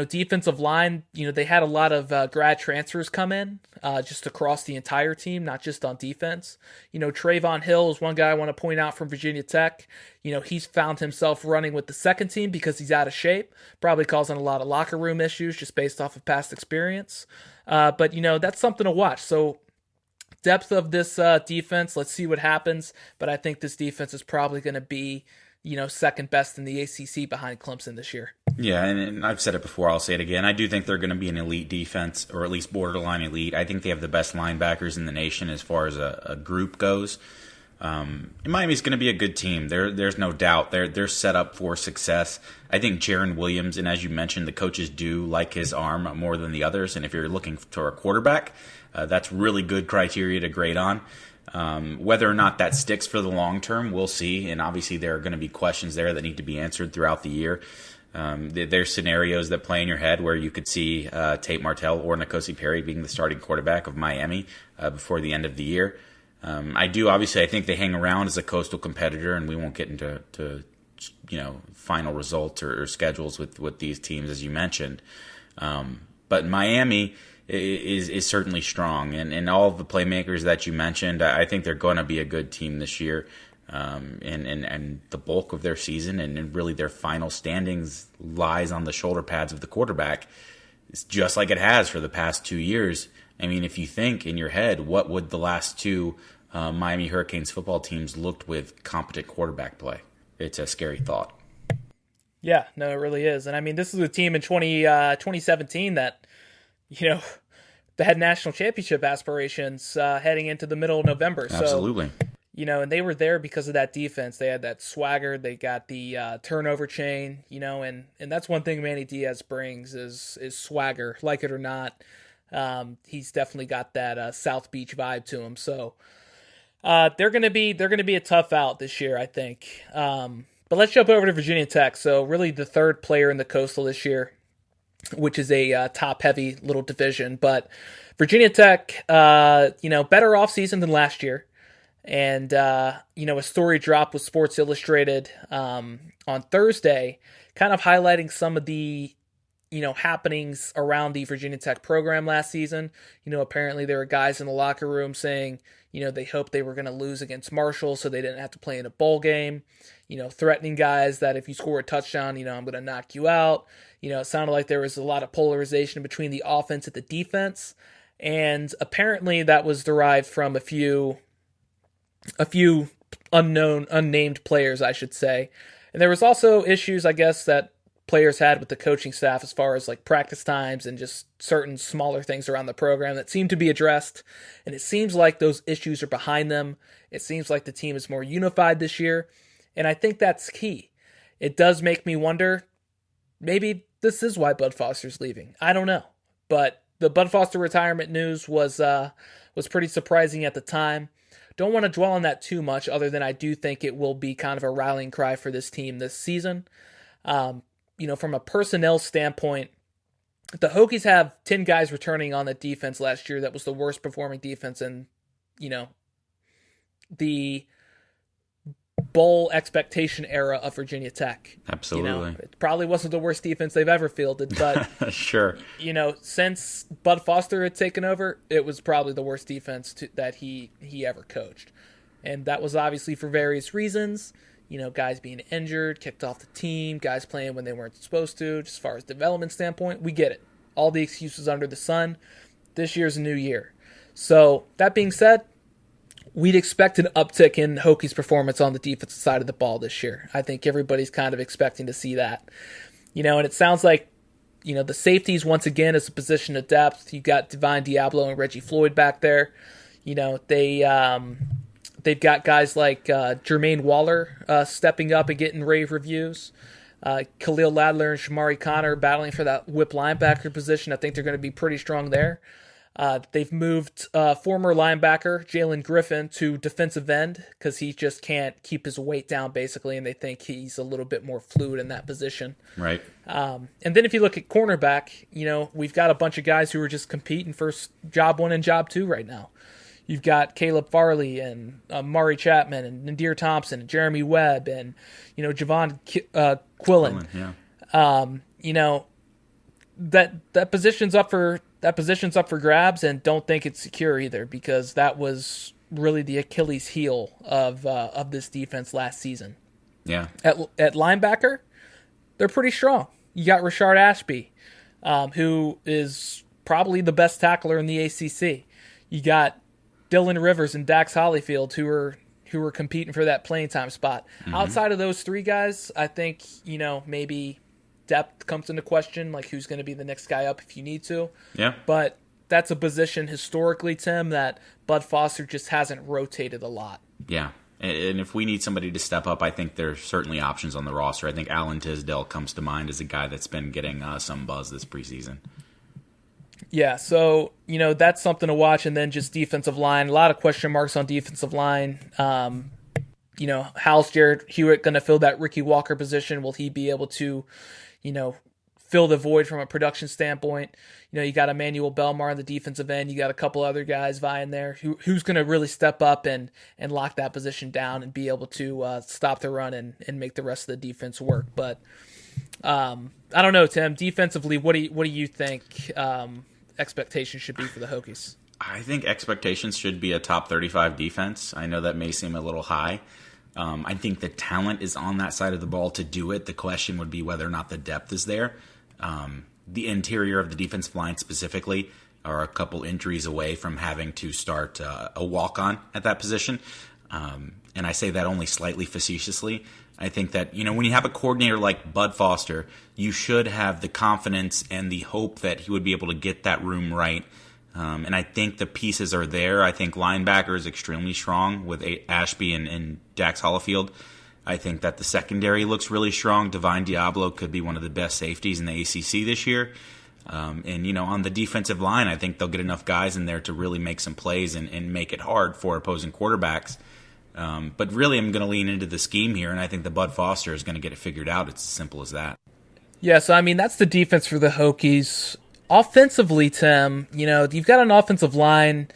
S1: Defensive line, they had a lot of grad transfers come in just across the entire team, not just on defense. Trayvon Hill is one guy I want to point out from Virginia Tech. He's found himself running with the second team because he's out of shape, probably causing a lot of locker room issues just based off of past experience. But that's something to watch. So depth of this defense, let's see what happens. But I think this defense is probably going to be second best in the ACC behind Clemson this year.
S2: Yeah, and I've said it before, I'll say it again. I do think they're going to be an elite defense, or at least borderline elite. I think they have the best linebackers in the nation as far as a group goes. And Miami's going to be a good team. There's no doubt. They're set up for success. I think Jarren Williams, and as you mentioned, the coaches do like his arm more than the others. And if you're looking for a quarterback, that's really good criteria to grade on. Whether or not that sticks for the long term, we'll see. And obviously there are going to be questions there that need to be answered throughout the year. There's scenarios that play in your head where you could see Tate Martell or Nkosi Perry being the starting quarterback of Miami before the end of the year. I think they hang around as a coastal competitor, and we won't get into final results or schedules with these teams, as you mentioned. But Miami is certainly strong, and all of the playmakers that you mentioned, I think they're going to be a good team this year. And the bulk of their season and really their final standings lies on the shoulder pads of the quarterback. It's just like it has for the past 2 years. I mean, if you think in your head, what would the last 2 Miami Hurricanes football teams looked with competent quarterback play? It's a scary thought.
S1: Yeah, no, it really is. And I mean, this is a team in 2017 that, they had national championship aspirations heading into the middle of November.
S2: Absolutely.
S1: So, and they were there because of that defense. They had that swagger. They got the turnover chain, and that's one thing Manny Diaz brings is swagger. Like it or not, he's definitely got that South Beach vibe to him. So they're gonna be a tough out this year, I think. But let's jump over to Virginia Tech. So really the third player in the Coastal this year, which is a top-heavy little division. But Virginia Tech, better offseason than last year. And, a story dropped with Sports Illustrated on Thursday, kind of highlighting some of the happenings around the Virginia Tech program last season. Apparently there were guys in the locker room saying, they hoped they were going to lose against Marshall so they didn't have to play in a bowl game, threatening guys that if you score a touchdown, I'm going to knock you out. It sounded like there was a lot of polarization between the offense and the defense. And apparently that was derived from a few unnamed players, I should say. And there was also issues, I guess, that players had with the coaching staff as far as like practice times and just certain smaller things around the program that seemed to be addressed. And it seems like those issues are behind them. It seems like the team is more unified this year. And I think that's key. It does make me wonder, maybe this is why Bud Foster's leaving. I don't know. But the Bud Foster retirement news was pretty surprising at the time. Don't want to dwell on that too much, other than I do think it will be kind of a rallying cry for this team this season. From a personnel standpoint, the Hokies have 10 guys returning on the defense last year. That was the worst performing defense in, the bowl expectation era of Virginia Tech.
S2: Absolutely.
S1: It probably wasn't the worst defense they've ever fielded, but
S2: sure.
S1: Since Bud Foster had taken over, it was probably the worst defense that he ever coached. And that was obviously for various reasons. Guys being injured, kicked off the team, guys playing when they weren't supposed to, just as far as development standpoint, we get it. All the excuses under the sun. This year's a new year. So, that being said, we'd expect an uptick in Hokies' performance on the defensive side of the ball this year. I think everybody's kind of expecting to see that. And it sounds like, the safeties, once again, is a position of depth. You got Divine Diablo and Reggie Floyd back there. They've got guys like Jermaine Waller stepping up and getting rave reviews. Khalil Ladler and Shamari Connor battling for that whip linebacker position. I think they're going to be pretty strong there. They've moved former linebacker Jalen Griffin to defensive end because he just can't keep his weight down, basically, and they think he's a little bit more fluid in that position.
S2: Right.
S1: And then if you look at cornerback, we've got a bunch of guys who are just competing for job 1 and job 2 right now. You've got Caleb Farley and Murray Chapman and Nadir Thompson and Jeremy Webb and, Javon Quillen.
S2: Yeah.
S1: That position's up for grabs, and don't think it's secure either, because that was really the Achilles heel of this defense last season.
S2: Yeah.
S1: At linebacker, they're pretty strong. You got Rashard Ashby, who is probably the best tackler in the ACC. You got Dylan Rivers and Dax Hollyfield, who are competing for that playing time spot. Mm-hmm. Outside of those three guys, I think, maybe depth comes into question, like who's going to be the next guy up if you need to.
S2: Yeah.
S1: But that's a position historically, Tim, that Bud Foster just hasn't rotated a lot.
S2: Yeah. And if we need somebody to step up, I think there's certainly options on the roster. I think Alan Tisdale comes to mind as a guy that's been getting some buzz this preseason.
S1: Yeah, so, that's something to watch. And then just defensive line, a lot of question marks on defensive line. How's Jared Hewitt going to fill that Ricky Walker position? Will he be able to, fill the void from a production standpoint? You got Emmanuel Belmar on the defensive end. You got a couple other guys vying there. Who's going to really step up and lock that position down and be able to stop the run and make the rest of the defense work? But I don't know, Tim. Defensively, what do you think expectations should be for the Hokies?
S2: I think expectations should be a top 35 defense. I know that may seem a little high. I think the talent is on that side of the ball to do it. The question would be whether or not the depth is there. The interior of the defensive line specifically are a couple injuries away from having to start a walk-on at that position. And I say that only slightly facetiously. I think that, when you have a coordinator like Bud Foster, you should have the confidence and the hope that he would be able to get that room right. And I think the pieces are there. I think linebacker is extremely strong with Ashby and Dax Hollifield. I think that the secondary looks really strong. Divine Diablo could be one of the best safeties in the ACC this year. And on the defensive line, I think they'll get enough guys in there to really make some plays and make it hard for opposing quarterbacks. But really, I'm going to lean into the scheme here, and I think the Bud Foster is going to get it figured out. It's as simple as that.
S1: Yeah, so, that's the defense for the Hokies. Offensively, Tim, you've got an offensive line.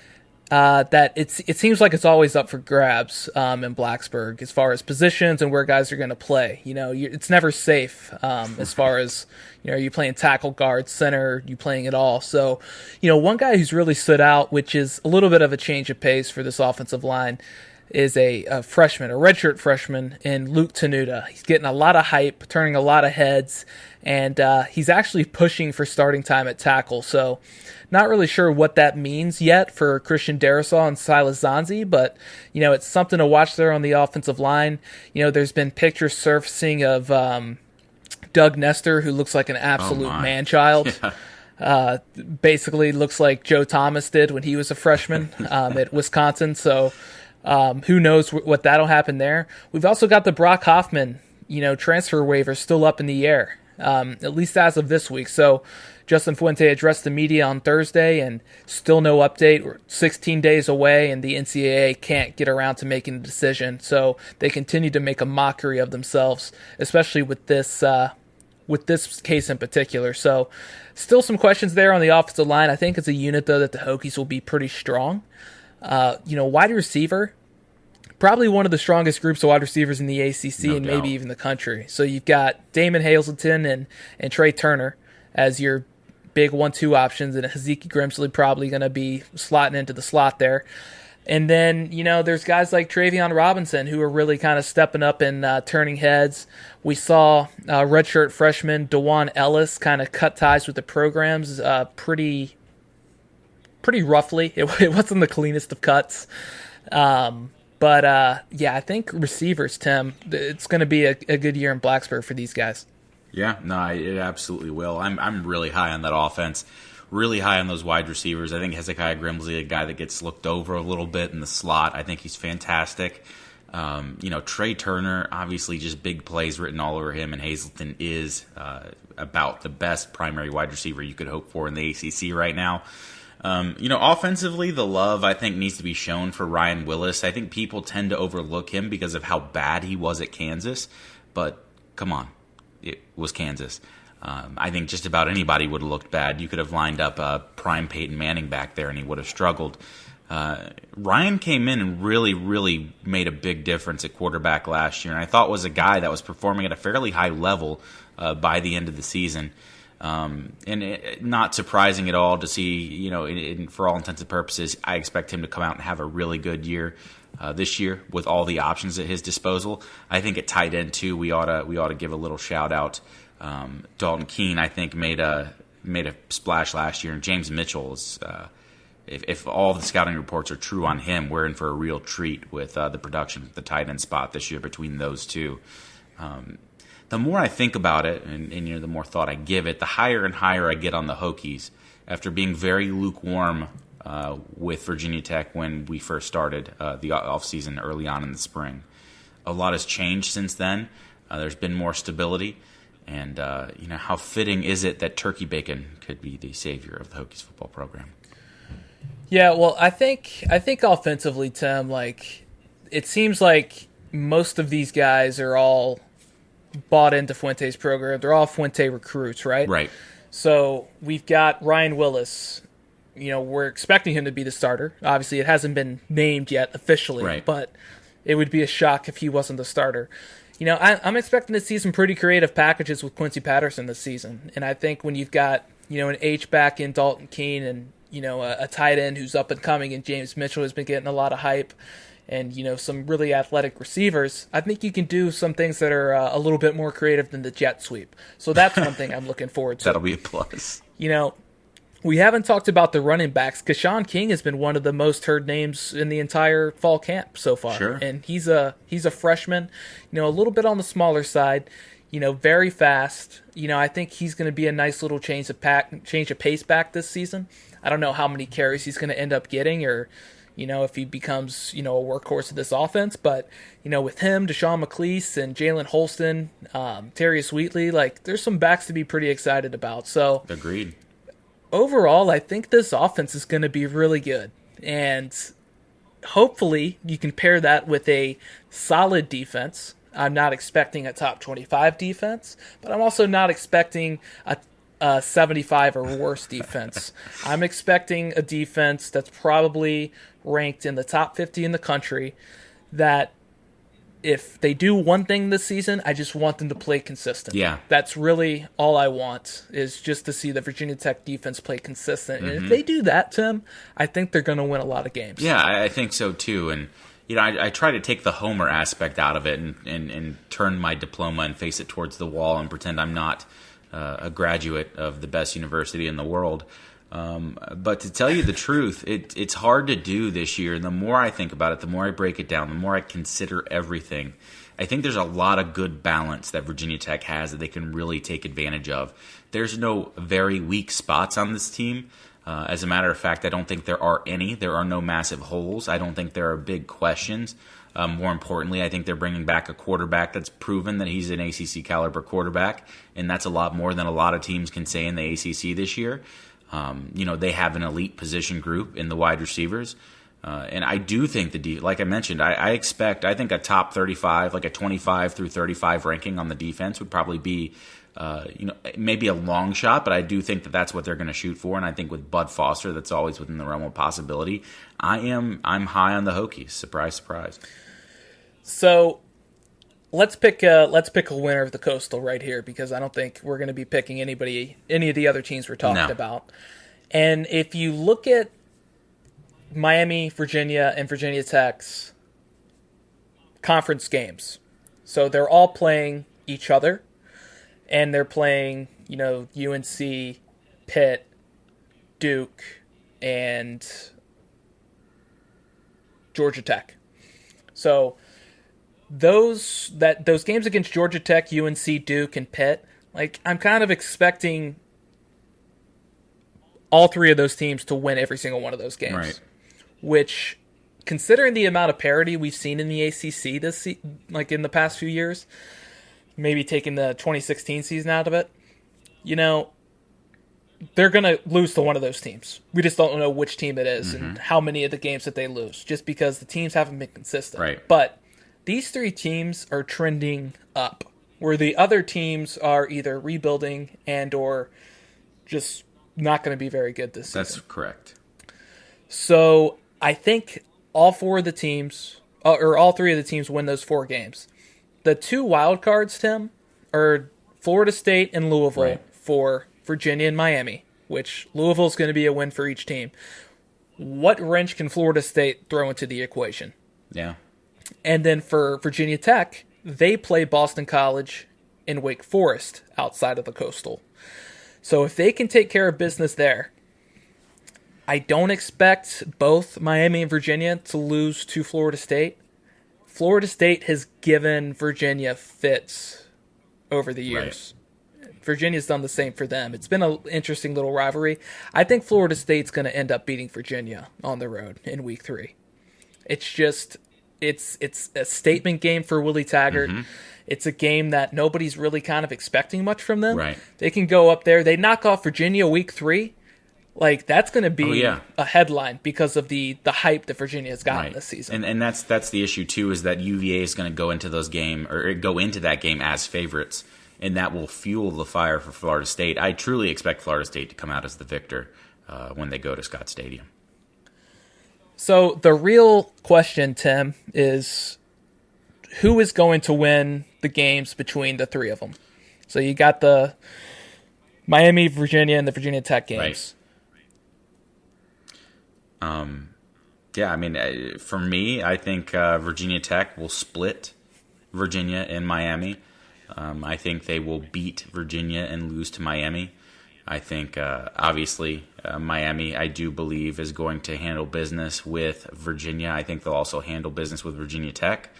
S1: that it seems like it's always up for grabs in Blacksburg as far as positions and where guys are going to play. It's never safe as far as, are you playing tackle, guard, center, you playing it all. So, one guy who's really stood out, which is a little bit of a change of pace for this offensive line, is a freshman, a redshirt freshman in Luke Tenuta. He's getting a lot of hype, turning a lot of heads, and he's actually pushing for starting time at tackle. So not really sure what that means yet for Christian Darrisaw and Silas Zanzi, but, it's something to watch there on the offensive line. There's been pictures surfacing of Doug Nestor, who looks like an absolute man-child. Yeah. Basically looks like Joe Thomas did when he was a freshman at Wisconsin. So who knows what that'll happen there. We've also got the Brock Hoffman, transfer waiver still up in the air, at least as of this week. So Justin Fuente addressed the media on Thursday, and still no update. We're 16 days away, and the NCAA can't get around to making a decision. So they continue to make a mockery of themselves, especially with this case in particular. So still some questions there on the offensive line. I think it's a unit, though, that the Hokies will be pretty strong. Wide receiver, probably one of the strongest groups of wide receivers in the ACC and maybe even the country. So you've got Damon Hazelton and Trey Turner as your big 1-2 options, and Hezekiah Grimsley probably going to be slotting into the slot there. And then, there's guys like Travion Robinson who are really kind of stepping up and turning heads. We saw redshirt freshman DeJuan Ellis kind of cut ties with the programs pretty roughly. It wasn't the cleanest of cuts. But I think receivers, Tim, it's going to be a good year in Blacksburg for these guys.
S2: Yeah, no, it absolutely will. I'm really high on that offense, really high on those wide receivers. I think Hezekiah Grimsley, a guy that gets looked over a little bit in the slot, I think he's fantastic. Trey Turner, obviously just big plays written all over him, and Hazelton is about the best primary wide receiver you could hope for in the ACC right now. Offensively, the love, I think, needs to be shown for Ryan Willis. I think people tend to overlook him because of how bad he was at Kansas, but come on, it was Kansas. I think just about anybody would have looked bad. You could have lined up prime Peyton Manning back there, and he would have struggled. Ryan came in and really, really made a big difference at quarterback last year, and I thought was a guy that was performing at a fairly high level by the end of the season. Not surprising at all to see, for all intents and purposes, I expect him to come out and have a really good year this year with all the options at his disposal. I think at tight end too, we ought to give a little shout out. Dalton Keene, I think, made a splash last year, and James Mitchell is. If all the scouting reports are true on him, we're in for a real treat with the production at the tight end spot this year between those two. The more I think about it, and the more thought I give it, the higher and higher I get on the Hokies after being very lukewarm with Virginia Tech when we first started the offseason early on in the spring. A lot has changed since then. There's been more stability. And, how fitting is it that turkey bacon could be the savior of the Hokies football program?
S1: Yeah, well, I think offensively, Tim, it seems like most of these guys are all bought into Fuente's program. They're all Fuente recruits, right?
S2: Right.
S1: So we've got Ryan Willis. We're expecting him to be the starter. Obviously, it hasn't been named yet officially,
S2: right,
S1: but it would be a shock if he wasn't the starter. I'm expecting to see some pretty creative packages with Quincy Patterson this season. And I think when you've got, an H-back in Dalton Keene and, a tight end who's up and coming and James Mitchell has been getting a lot of hype and, some really athletic receivers, I think you can do some things that are a little bit more creative than the jet sweep. So that's one thing I'm looking forward to.
S2: That'll be a plus.
S1: We haven't talked about the running backs. Keshawn King has been one of the most heard names in the entire fall camp so far.
S2: Sure.
S1: And he's a freshman, a little bit on the smaller side, very fast. I think he's going to be a nice little change of pace back this season. I don't know how many carries he's going to end up getting or, if he becomes, a workhorse of this offense. But, with him, Deshaun McCleese and Jalen Holston, Terrius Wheatley, there's some backs to be pretty excited about. So
S2: agreed.
S1: Overall, I think this offense is going to be really good. And hopefully you can pair that with a solid defense. I'm not expecting a top 25 defense, but I'm also not expecting a a 75 or worse defense. I'm expecting a defense that's probably ranked in the top 50 in the country, that if they do one thing this season, I just want them to play consistent.
S2: Yeah.
S1: That's really all I want, is just to see the Virginia Tech defense play consistent. And if they do that, Tim, I think they're going to win a lot of games.
S2: Yeah, I think so too. And, I try to take the homer aspect out of it and turn my diploma and face it towards the wall and pretend I'm not a graduate of the best university in the world. But to tell you the truth, it's hard to do this year. And the more I think about it, the more I break it down, the more I consider everything. I think there's a lot of good balance that Virginia Tech has that they can really take advantage of. There's no very weak spots on this team. As a matter of fact, I don't think there are any. There are no massive holes. I don't think there are big questions. More importantly, I think they're bringing back a quarterback that's proven that he's an ACC caliber quarterback, and that's a lot more than a lot of teams can say in the ACC this year. They have an elite position group in the wide receivers. And I do think like I mentioned, I think a top 35, like a 25 through 35 ranking on the defense would probably be, maybe a long shot, but I do think that that's what they're going to shoot for. And I think with Bud Foster, that's always within the realm of possibility. I'm high on the Hokies. Surprise, surprise.
S1: So let's pick a winner of the Coastal right here, because I don't think we're going to be picking any of the other teams we're talking about. And if you look at Miami, Virginia, and Virginia Tech's conference games, so they're all playing each other, and they're playing, UNC, Pitt, Duke, and Georgia Tech. So those games against Georgia Tech, UNC, Duke, and Pitt, I'm kind of expecting all three of those teams to win every single one of those games.
S2: Right.
S1: Which, considering the amount of parity we've seen in the ACC in the past few years, maybe taking the 2016 season out of it, they're going to lose to one of those teams. We just don't know which team it is and how many of the games that they lose, just because the teams haven't been consistent.
S2: Right.
S1: But these three teams are trending up, where the other teams are either rebuilding and or just not going to be very good this season.
S2: That's correct.
S1: So I think all three of the teams win those 4 games. The 2 wild cards, Tim, are Florida State and Louisville for Virginia and Miami, which Louisville's going to be a win for each team. What wrench can Florida State throw into the equation?
S2: Yeah.
S1: And then for Virginia Tech, they play Boston College and Wake Forest outside of the Coastal. So if they can take care of business there, I don't expect both Miami and Virginia to lose to Florida State. Florida State has given Virginia fits over the years. Right. Virginia's done the same for them. It's been an interesting little rivalry. I think Florida State's going to end up beating Virginia on the road in Week 3. It's just, it's a statement game for Willie Taggart. It's a game that nobody's really kind of expecting much from them.
S2: Right.
S1: They can go up there. They knock off Virginia Week 3. That's going to be a headline because of the hype that Virginia has gotten this season.
S2: And that's the issue too, is that UVA is going to go into that game as favorites, and that will fuel the fire for Florida State. I truly expect Florida State to come out as the victor when they go to Scott Stadium.
S1: So the real question, Tim, is who is going to win the games between the three of them? So you got the Miami, Virginia, and the Virginia Tech games.
S2: Right. For me, I think Virginia Tech will split Virginia and Miami. I think they will beat Virginia and lose to Miami. I think, obviously, Miami, I do believe, is going to handle business with Virginia. I think they'll also handle business with Virginia Tech.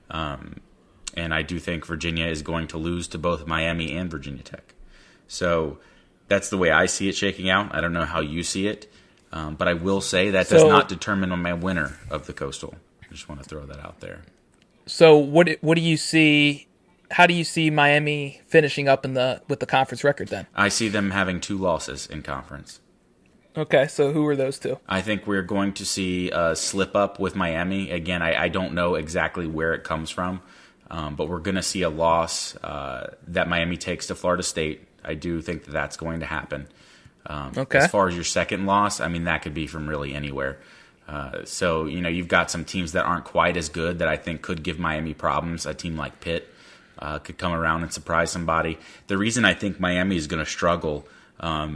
S2: And I do think Virginia is going to lose to both Miami and Virginia Tech. So that's the way I see it shaking out. I don't know how you see it. But I will say that does not determine my winner of the Coastal. I just want to throw that out there.
S1: So what do you see? How do you see Miami finishing up with the conference record then?
S2: I see them having 2 losses in conference.
S1: Okay, so who are those 2?
S2: I think we're going to see a slip up with Miami. Again, I don't know exactly where it comes from, but we're going to see a loss that Miami takes to Florida State. I do think that that's going to happen.
S1: Okay.
S2: As far as your second loss, I mean, that could be from really anywhere. So, you've got some teams that aren't quite as good that I think could give Miami problems. A team like Pitt could come around and surprise somebody. The reason I think Miami is going to struggle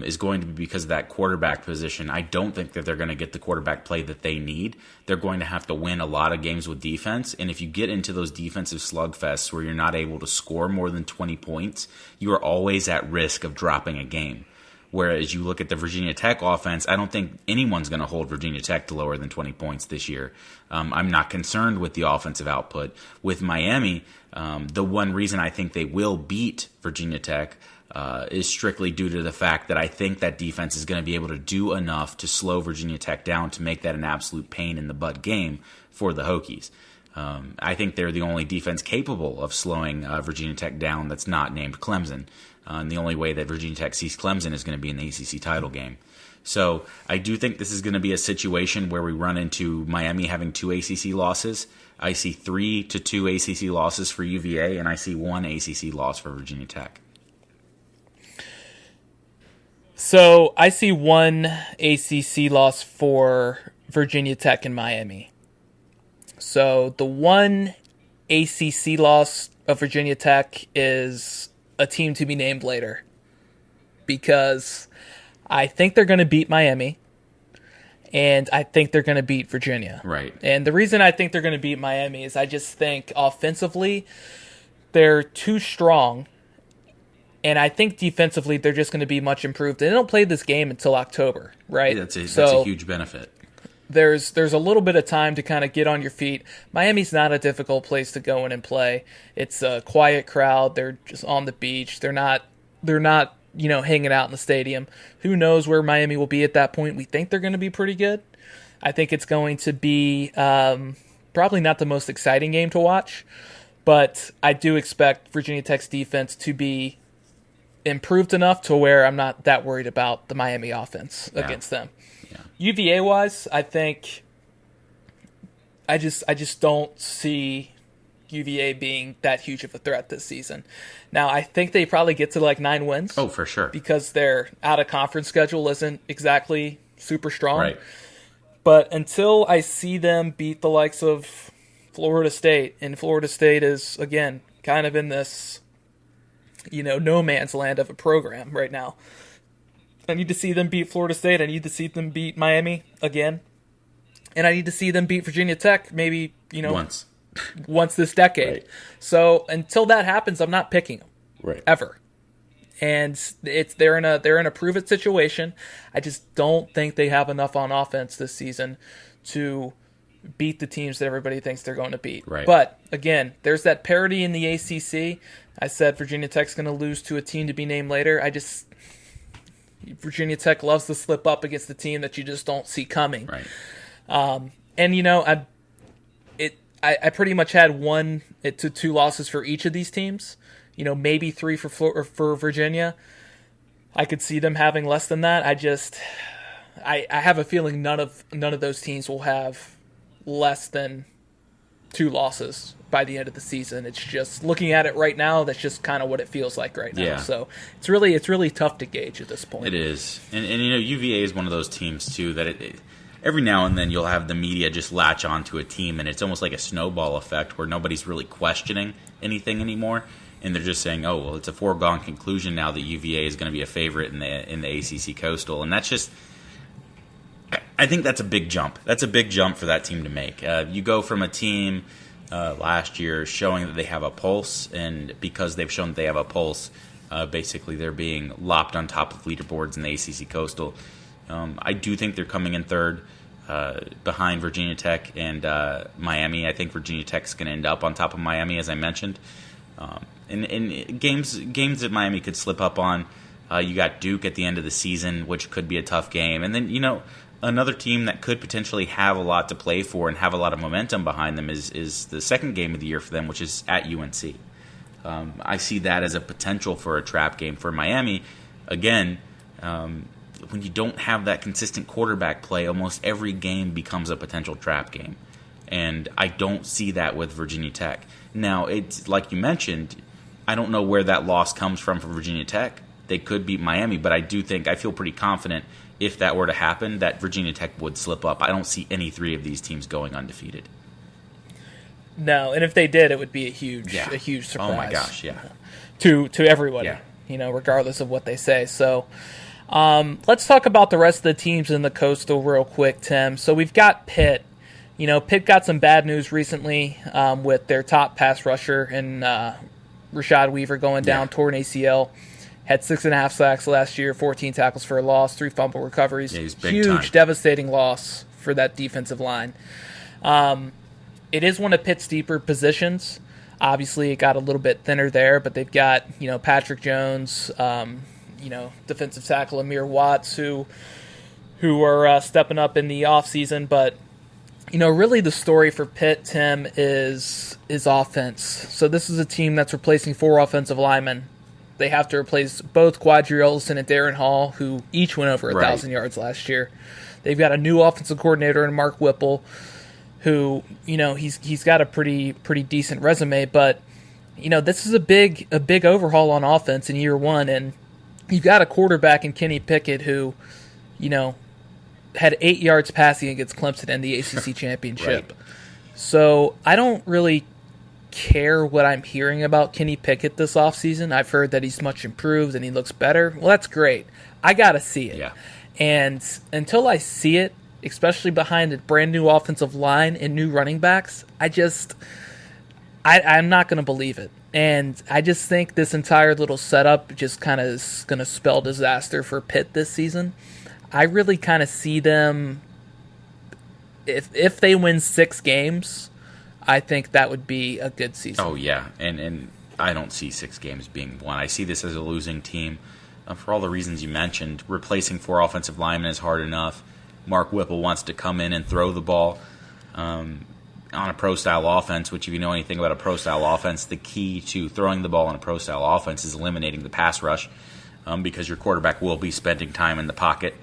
S2: is going to be because of that quarterback position. I don't think that they're going to get the quarterback play that they need. They're going to have to win a lot of games with defense. And if you get into those defensive slugfests where you're not able to score more than 20 points, you are always at risk of dropping a game. Whereas you look at the Virginia Tech offense, I don't think anyone's going to hold Virginia Tech to lower than 20 points this year. I'm not concerned with the offensive output. With Miami, the one reason I think they will beat Virginia Tech is strictly due to the fact that I think that defense is going to be able to do enough to slow Virginia Tech down to make that an absolute pain in the butt game for the Hokies. I think they're the only defense capable of slowing Virginia Tech down that's not named Clemson. And the only way that Virginia Tech sees Clemson is going to be in the ACC title game. So I do think this is going to be a situation where we run into Miami having 2 ACC losses. I see 3-2 ACC losses for UVA, and I see 1 ACC loss for Virginia Tech.
S1: So I see 1 ACC loss for Virginia Tech and Miami. So the 1 ACC loss of Virginia Tech is a team to be named later, because I think they're going to beat Miami, and I think they're going to beat Virginia.
S2: Right.
S1: And the reason I think they're going to beat Miami is I just think offensively they're too strong, and I think defensively they're just going to be much improved. They don't play this game until October, right?
S2: Yeah, that's a huge benefit.
S1: There's a little bit of time to kind of get on your feet. Miami's not a difficult place to go in and play. It's a quiet crowd. They're just on the beach. They're not hanging out in the stadium. Who knows where Miami will be at that point? We think they're going to be pretty good. I think it's going to be probably not the most exciting game to watch, but I do expect Virginia Tech's defense to be improved enough to where I'm not that worried about the Miami offense against them. UVA wise, I think I just don't see UVA being that huge of a threat this season. Now, I think they probably get to like 9 wins.
S2: Oh, for sure.
S1: Because their out of conference schedule isn't exactly super strong.
S2: Right.
S1: But until I see them beat the likes of Florida State, and Florida State is again kind of in this no man's land of a program right now. I need to see them beat Florida State. I need to see them beat Miami again. And I need to see them beat Virginia Tech maybe, once this decade. Right. So until that happens, I'm not picking them.
S2: Right.
S1: Ever. And they're in a prove it situation. I just don't think they have enough on offense this season to beat the teams that everybody thinks they're going to beat.
S2: Right.
S1: But again, there's that parity in the ACC. I said Virginia Tech's going to lose to a team to be named later. Virginia Tech loves to slip up against the team that you just don't see coming.
S2: Right.
S1: I pretty much had 1 to 2 losses for each of these teams. Maybe 3 for Virginia. I could see them having less than that. I have a feeling none of those teams will have less than 2 losses by the end of the season. It's just looking at it right now, that's just kind of what it feels like right now.
S2: Yeah.
S1: So it's really tough to gauge at this point.
S2: It is. And UVA is one of those teams too that every now and then you'll have the media just latch onto a team, and it's almost like a snowball effect where nobody's really questioning anything anymore, and they're just saying, oh, well, it's a foregone conclusion now that UVA is going to be a favorite in the ACC Coastal. And that's just, I think that's a big jump. That's a big jump for that team to make. You go from a team last year showing that they have a pulse, and because they've shown that they have a pulse, basically they're being lopped on top of leaderboards in the ACC Coastal. I do think they're coming in third behind Virginia Tech and Miami. I think Virginia Tech's going to end up on top of Miami, as I mentioned. And games that Miami could slip up on, you got Duke at the end of the season, which could be a tough game. And then, another team that could potentially have a lot to play for and have a lot of momentum behind them is the second game of the year for them, which is at UNC. I see that as a potential for a trap game for Miami. Again, when you don't have that consistent quarterback play, almost every game becomes a potential trap game. And I don't see that with Virginia Tech. Now, it's like you mentioned, I don't know where that loss comes from for Virginia Tech. they could beat Miami, but I feel pretty confident if that were to happen that Virginia Tech would slip up. I don't see any three of these teams going undefeated.
S1: No, and if they did, it would be a huge surprise.
S2: Oh my gosh, yeah.
S1: To everybody, regardless of what they say. So let's talk about the rest of the teams in the Coastal real quick, Tim. So we've got Pitt. Pitt got some bad news recently with their top pass rusher and Rashad Weaver going down, torn ACL. Had 6.5 sacks last year, 14 tackles for a loss, 3 fumble recoveries.
S2: Yeah, he's big
S1: huge,
S2: time.
S1: Devastating loss for that defensive line. It is one of Pitt's deeper positions. Obviously, it got a little bit thinner there, but they've got Patrick Jones, defensive tackle Amir Watts, who are stepping up in the offseason. But really the story for Pitt, Tim, is offense. So this is a team that's replacing 4 offensive linemen. They have to replace both Quadri Olson and Darren Hall, who each went over 1,000 yards last year. They've got a new offensive coordinator in Mark Whipple, who, he's got a pretty decent resume, but, this is a big overhaul on offense in year one, and you've got a quarterback in Kenny Pickett who, had 8 yards passing against Clemson in the ACC Championship.
S2: Right.
S1: So I don't really care what I'm hearing about Kenny Pickett this offseason. I've heard that he's much improved and he looks better. Well, that's great. I got to see it.
S2: Yeah.
S1: And until I see it, especially behind a brand new offensive line and new running backs, I'm not going to believe it. And I just think this entire little setup just kind of is going to spell disaster for Pitt this season. I really kind of see them, if they win 6 games, I think that would be a good season.
S2: Oh, yeah, and I don't see 6 games being won. I see this as a losing team for all the reasons you mentioned. Replacing 4 offensive linemen is hard enough. Mark Whipple wants to come in and throw the ball on a pro-style offense, which if you know anything about a pro-style offense, the key to throwing the ball on a pro-style offense is eliminating the pass rush because your quarterback will be spending time in the pocket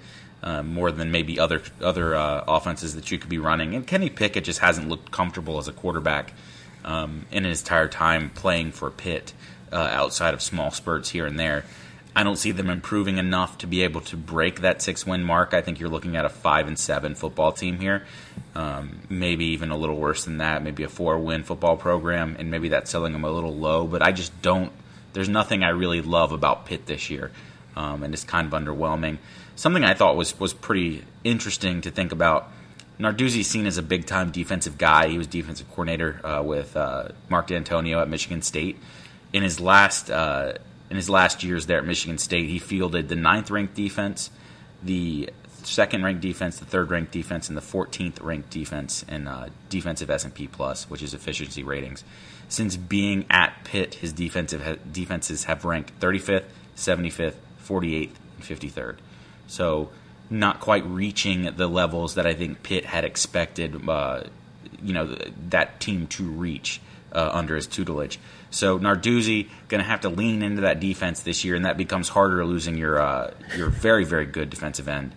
S2: more than maybe other offenses that you could be running. And Kenny Pickett just hasn't looked comfortable as a quarterback in his entire time playing for Pitt outside of small spurts here and there. I don't see them improving enough to be able to break that 6-win mark. I think you're looking at a 5-7 football team here, maybe even a little worse than that, maybe a 4-win football program, and maybe that's selling them a little low. But I just don't. There's nothing I really love about Pitt this year, and it's kind of underwhelming. Something I thought was pretty interesting to think about. Narduzzi's seen as a big-time defensive guy. He was defensive coordinator with Mark D'Antonio at Michigan State. In his last years there at Michigan State, he fielded the 9th-ranked defense, the 2nd-ranked defense, the 3rd-ranked defense, and the 14th-ranked defense in defensive S&P Plus, which is efficiency ratings. Since being at Pitt, his defenses have ranked 35th, 75th, 48th, and 53rd. So not quite reaching the levels that I think Pitt had expected, that team to reach under his tutelage. So Narduzzi going to have to lean into that defense this year, and that becomes harder losing your very, very good defensive end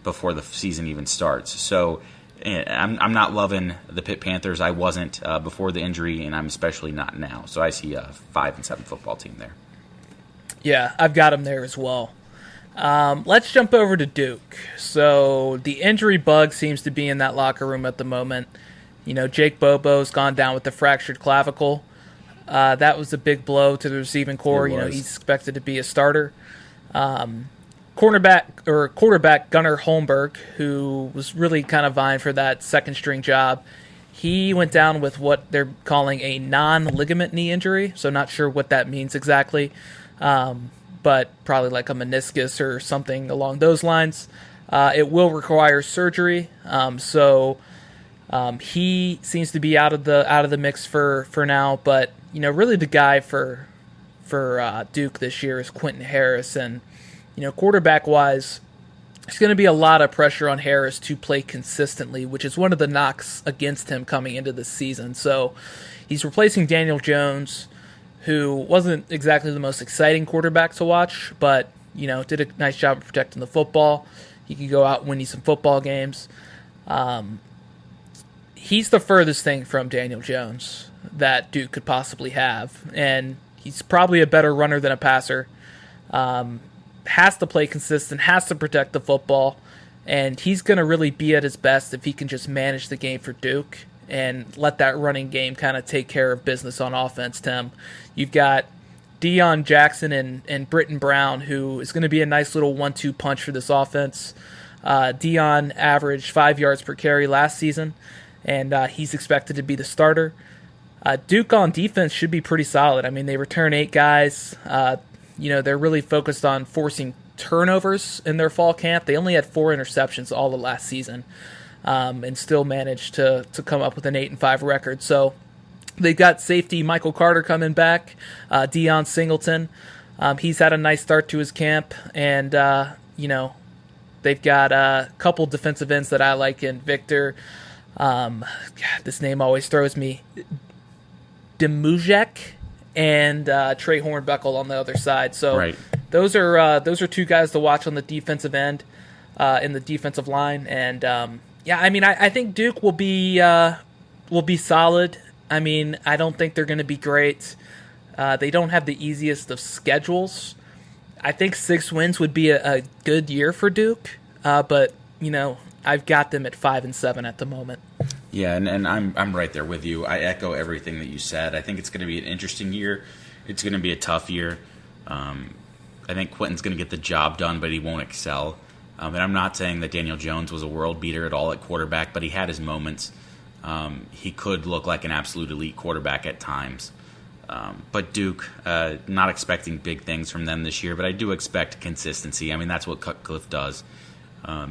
S2: before the season even starts. So I'm not loving the Pitt Panthers. I wasn't before the injury, and I'm especially not now. So I see a 5-7 football team there. Yeah,
S1: I've got them there as well. Let's jump over to Duke. So the injury bug seems to be in that locker room at the moment. Jake Bobo's gone down with the fractured clavicle. That was a big blow to the receiving core. He's expected to be a starter. Quarterback Gunnar Holmberg, who was really kind of vying for that second-string job, he went down with what they're calling a non-ligament knee injury, so not sure what that means exactly, but probably like a meniscus or something along those lines. It will require surgery, so he seems to be out of the mix for now, but really the guy for Duke this year is Quentin Harris, and quarterback-wise, there's going to be a lot of pressure on Harris to play consistently, which is one of the knocks against him coming into this season. So he's replacing Daniel Jones, who wasn't exactly the most exciting quarterback to watch, but did a nice job of protecting the football. He could go out and win you some football games. He's the furthest thing from Daniel Jones that Duke could possibly have, and he's probably a better runner than a passer. has to play consistent, has to protect the football, and he's going to really be at his best if he can just manage the game for Duke and let that running game kind of take care of business on offense, Tim. You've got Deion Jackson and Britton Brown, who is going to be a nice little 1-2 punch for this offense. Deion averaged 5 yards per carry last season, and he's expected to be the starter. Duke on defense should be pretty solid. I mean, they return 8 guys. They're really focused on forcing turnovers in their fall camp. They only had 4 interceptions all of last season, and still managed to come up with an 8-5 record. So they've got safety Michael Carter coming back, Deion Singleton. He's had a nice start to his camp, and they've got a couple defensive ends that I like in Victor. God, this name always throws me. Demujek and Trey Hornbuckle on the other side. So
S2: right.
S1: Those are 2 guys to watch on the defensive end, in the defensive line. And I think Duke will be solid. I mean, I don't think they're going to be great. They don't have the easiest of schedules. I think 6 wins would be a good year for Duke, but I've got them at 5-7 at the moment.
S2: Yeah, and I'm right there with you. I echo everything that you said. I think it's going to be an interesting year. It's going to be a tough year. I think Quentin's going to get the job done, but he won't excel. And I'm not saying that Daniel Jones was a world beater at all at quarterback, but he had his moments. He could look like an absolute elite quarterback at times. But Duke, not expecting big things from them this year, but I do expect consistency. I mean, that's what Cutcliffe does.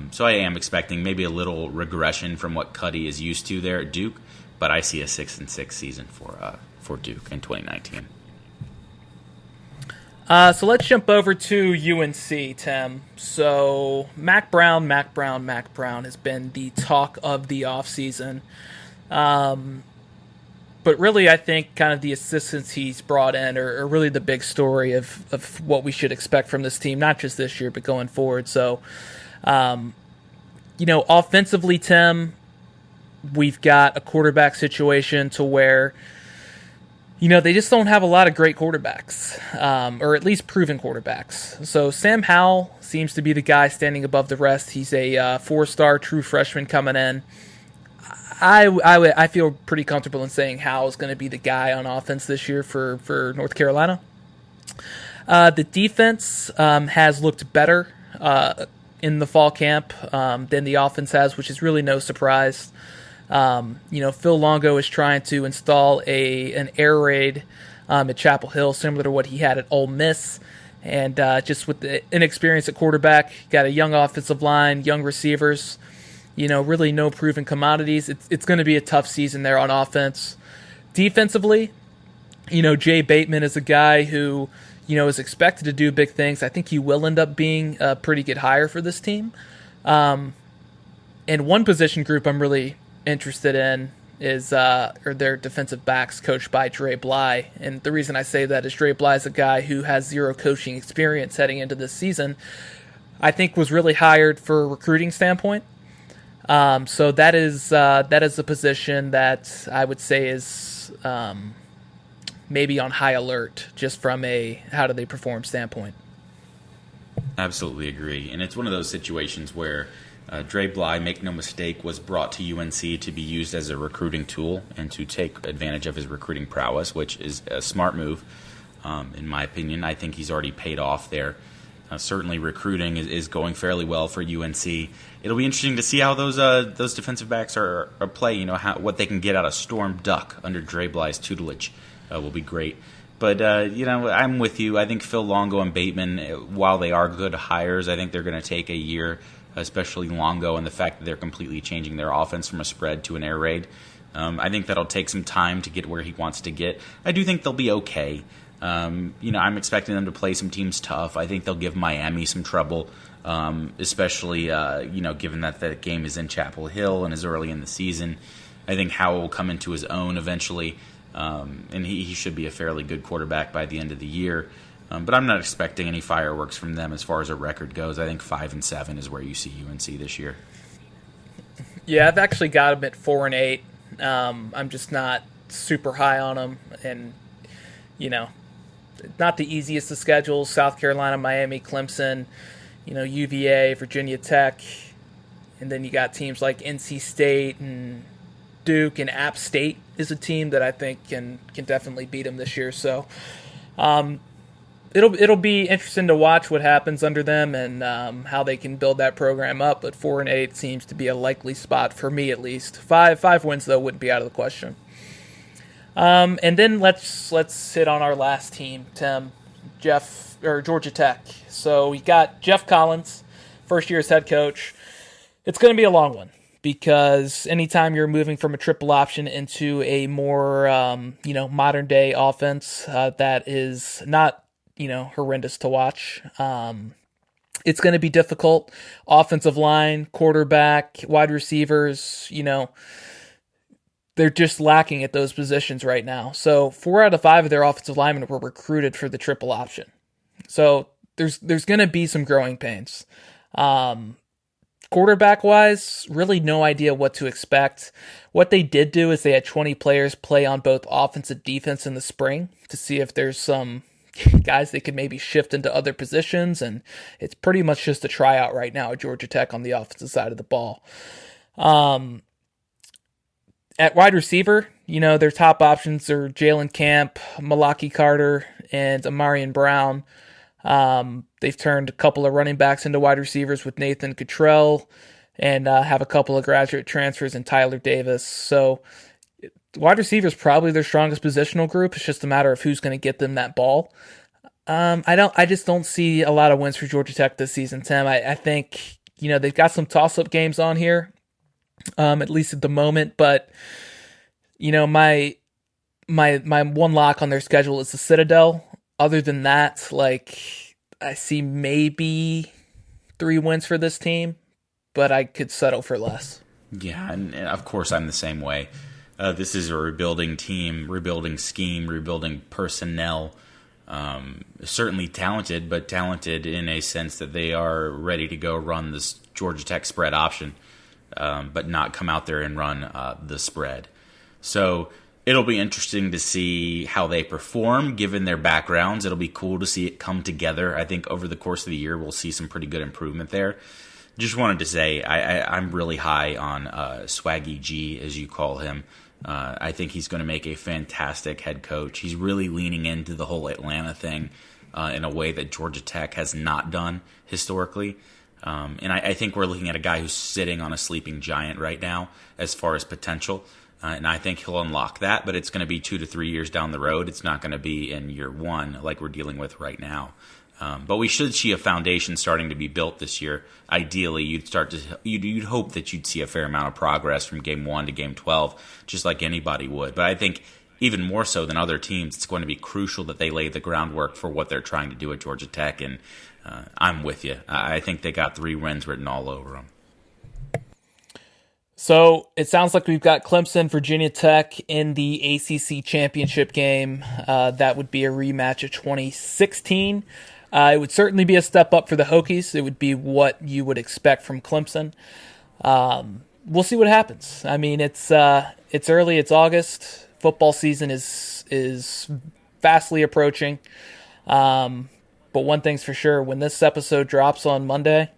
S2: So I am expecting maybe a little regression from what Cuddy is used to there at Duke, but I see a 6-6 season for Duke in 2019.
S1: So let's jump over to UNC, Tim. So Mac Brown has been the talk of the offseason. But really, I think kind of the assistants he's brought in are really the big story of what we should expect from this team, not just this year, but going forward. So, offensively, Tim, we've got a quarterback situation to where, they just don't have a lot of great quarterbacks, or at least proven quarterbacks. So Sam Howell seems to be the guy standing above the rest. He's a 4-star true freshman coming in. I feel pretty comfortable in saying Howell's going to be the guy on offense this year for North Carolina. The defense has looked better in the fall camp than the offense has, which is really no surprise. Phil Longo is trying to install an air raid at Chapel Hill, similar to what he had at Ole Miss. And just with the inexperience at quarterback, got a young offensive line, young receivers, really no proven commodities. It's going to be a tough season there on offense. Defensively, Jay Bateman is a guy who, is expected to do big things. I think he will end up being a pretty good hire for this team. And one position group I'm really interested in is their defensive backs coached by Dre Bly. And the reason I say that is Dre Bly is a guy who has 0 coaching experience heading into this season. I think was really hired for a recruiting standpoint. So that is a position that I would say is maybe on high alert just from a how do they perform standpoint.
S2: Absolutely agree. And it's one of those situations where Dre Bly, make no mistake, was brought to UNC to be used as a recruiting tool and to take advantage of his recruiting prowess, which is a smart move, in my opinion. I think he's already paid off there. Certainly recruiting is going fairly well for UNC. It'll be interesting to see how those defensive backs are play, what they can get out of Storm Duck under Dre Bly's tutelage will be great. But, I'm with you. I think Phil Longo and Bateman, while they are good hires, I think they're going to take a year, especially Longo, and the fact that they're completely changing their offense from a spread to an air raid. I think that'll take some time to get where he wants to get. I do think they'll be okay. I'm expecting them to play some teams tough. I think they'll give Miami some trouble, especially, given that the game is in Chapel Hill and is early in the season. I think Howell will come into his own eventually, and he should be a fairly good quarterback by the end of the year. But I'm not expecting any fireworks from them as far as a record goes. I think 5-7 is where you see UNC this year.
S1: Yeah, I've actually got them at 4-8. I'm just not super high on them, and not the easiest of schedules. South Carolina, Miami, Clemson, UVA, Virginia Tech, and then you got teams like NC State and Duke, and App State is a team that I think can definitely beat them this year. So it'll be interesting to watch what happens under them and how they can build that program up. But 4-8 seems to be a likely spot for me, at least. Five wins though wouldn't be out of the question. And then let's hit on our last team, Tim, Georgia Tech. So we got Jeff Collins, first year as head coach. It's going to be a long one because anytime you're moving from a triple option into a more modern day offense that is not horrendous to watch, it's going to be difficult. Offensive line, quarterback, wide receivers, they're just lacking at those positions right now. So 4 out of 5 of their offensive linemen were recruited for the triple option. So there's going to be some growing pains. Quarterback-wise, really no idea what to expect. What they did do is they had 20 players play on both offense and defense in the spring to see if there's some guys they could maybe shift into other positions, and it's pretty much just a tryout right now at Georgia Tech on the offensive side of the ball. At wide receiver, their top options are Jalen Camp, Malaki Carter, and Amarian Brown. They've turned a couple of running backs into wide receivers with Nathan Cottrell and have a couple of graduate transfers in Tyler Davis. So wide receiver is probably their strongest positional group. It's just a matter of who's going to get them that ball. I just don't see a lot of wins for Georgia Tech this season, Tim. I think, they've got some toss-up games on here. At least at the moment, but my one lock on their schedule is the Citadel. Other than that, I see maybe 3 wins for this team, but I could settle for less.
S2: Yeah, and of course I'm the same way. This is a rebuilding team, rebuilding scheme, rebuilding personnel. Certainly talented, but talented in a sense that they are ready to go run this Georgia Tech spread option. But not come out there and run the spread. So it'll be interesting to see how they perform given their backgrounds. It'll be cool to see it come together. I think over the course of the year we'll see some pretty good improvement there. Just wanted to say I'm really high on Swaggy G, as you call him. I think he's going to make a fantastic head coach. He's really leaning into the whole Atlanta thing in a way that Georgia Tech has not done historically. And I think we're looking at a guy who's sitting on a sleeping giant right now as far as potential. And I think he'll unlock that, but it's going to be 2 to 3 years down the road. It's not going to be in year one like we're dealing with right now. But we should see a foundation starting to be built this year. Ideally, you'd hope that you'd see a fair amount of progress from game 1 to game 12, just like anybody would. But I think even more so than other teams, it's going to be crucial that they lay the groundwork for what they're trying to do at Georgia Tech. And I'm with you. I think they got 3 wins written all over them.
S1: So it sounds like we've got Clemson, Virginia Tech in the ACC Championship game. That would be a rematch of 2016. It would certainly be a step up for the Hokies. It would be what you would expect from Clemson. We'll see what happens. I mean, it's early. It's August. Football season is fastly approaching. But one thing's for sure, when this episode drops on Monday,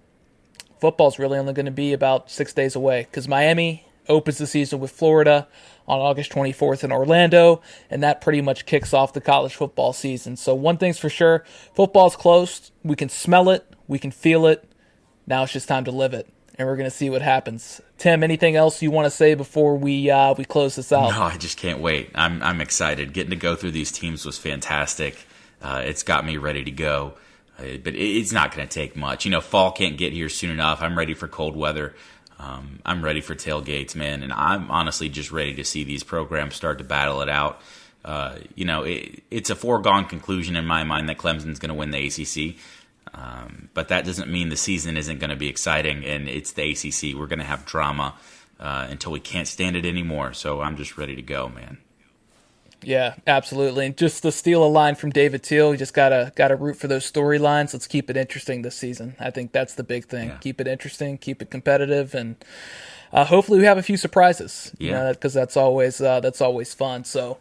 S1: football's really only going to be about 6 days away because Miami opens the season with Florida on August 24th in Orlando, and that pretty much kicks off the college football season. So one thing's for sure, football's close. We can smell it. We can feel it. Now it's just time to live it, and we're going to see what happens. Tim, anything else you want to say before we close this out?
S2: No, I just can't wait. I'm excited. Getting to go through these teams was fantastic. It's got me ready to go. But it's not going to take much. Fall can't get here soon enough. I'm ready for cold weather. I'm ready for tailgates, man. And I'm honestly just ready to see these programs start to battle it out. It's a foregone conclusion in my mind that Clemson's going to win the ACC. But that doesn't mean the season isn't going to be exciting. And it's the ACC. We're going to have drama until we can't stand it anymore. So I'm just ready to go, man.
S1: Yeah, absolutely. And just to steal a line from David Teal, you just gotta root for those storylines. Let's keep it interesting this season. I think that's the big thing. Yeah. Keep it interesting, keep it competitive, and hopefully we have a few surprises. Yeah, because that's always fun. So,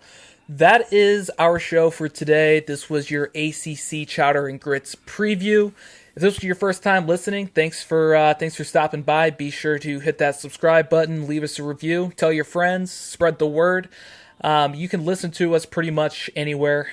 S1: That is our show for today. This was your ACC Chowder and Grits preview. If this was your first time listening, thanks for stopping by. Be sure to hit that subscribe button, leave us a review, tell your friends, spread the word. You can listen to us pretty much anywhere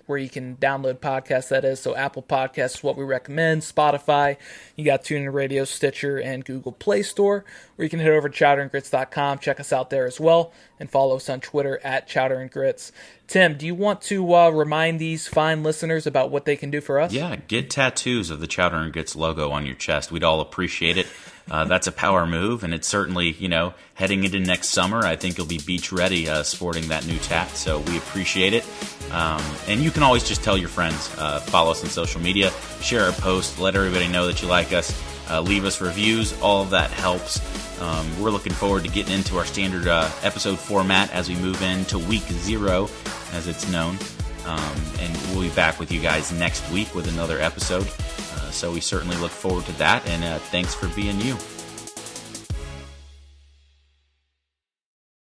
S1: where you can download podcasts, that is. So Apple Podcasts is what we recommend. Spotify, you got TuneIn Radio, Stitcher, and Google Play Store. Or you can head over to chowderandgrits.com, check us out there as well, and follow us on Twitter at Chowder and Grits. Tim, do you want to remind these fine listeners about what they can do for us?
S2: Yeah, get tattoos of the Chowder and Grits logo on your chest. We'd all appreciate it. That's a power move, and it's certainly, heading into next summer, I think you'll be beach ready sporting that new tat, so we appreciate it. And you can always just tell your friends, follow us on social media, share our posts, let everybody know that you like us, leave us reviews, all of that helps. We're looking forward to getting into our standard episode format as we move into week 0, as it's known. And we'll be back with you guys next week with another episode. So we certainly look forward to that, and thanks for being you.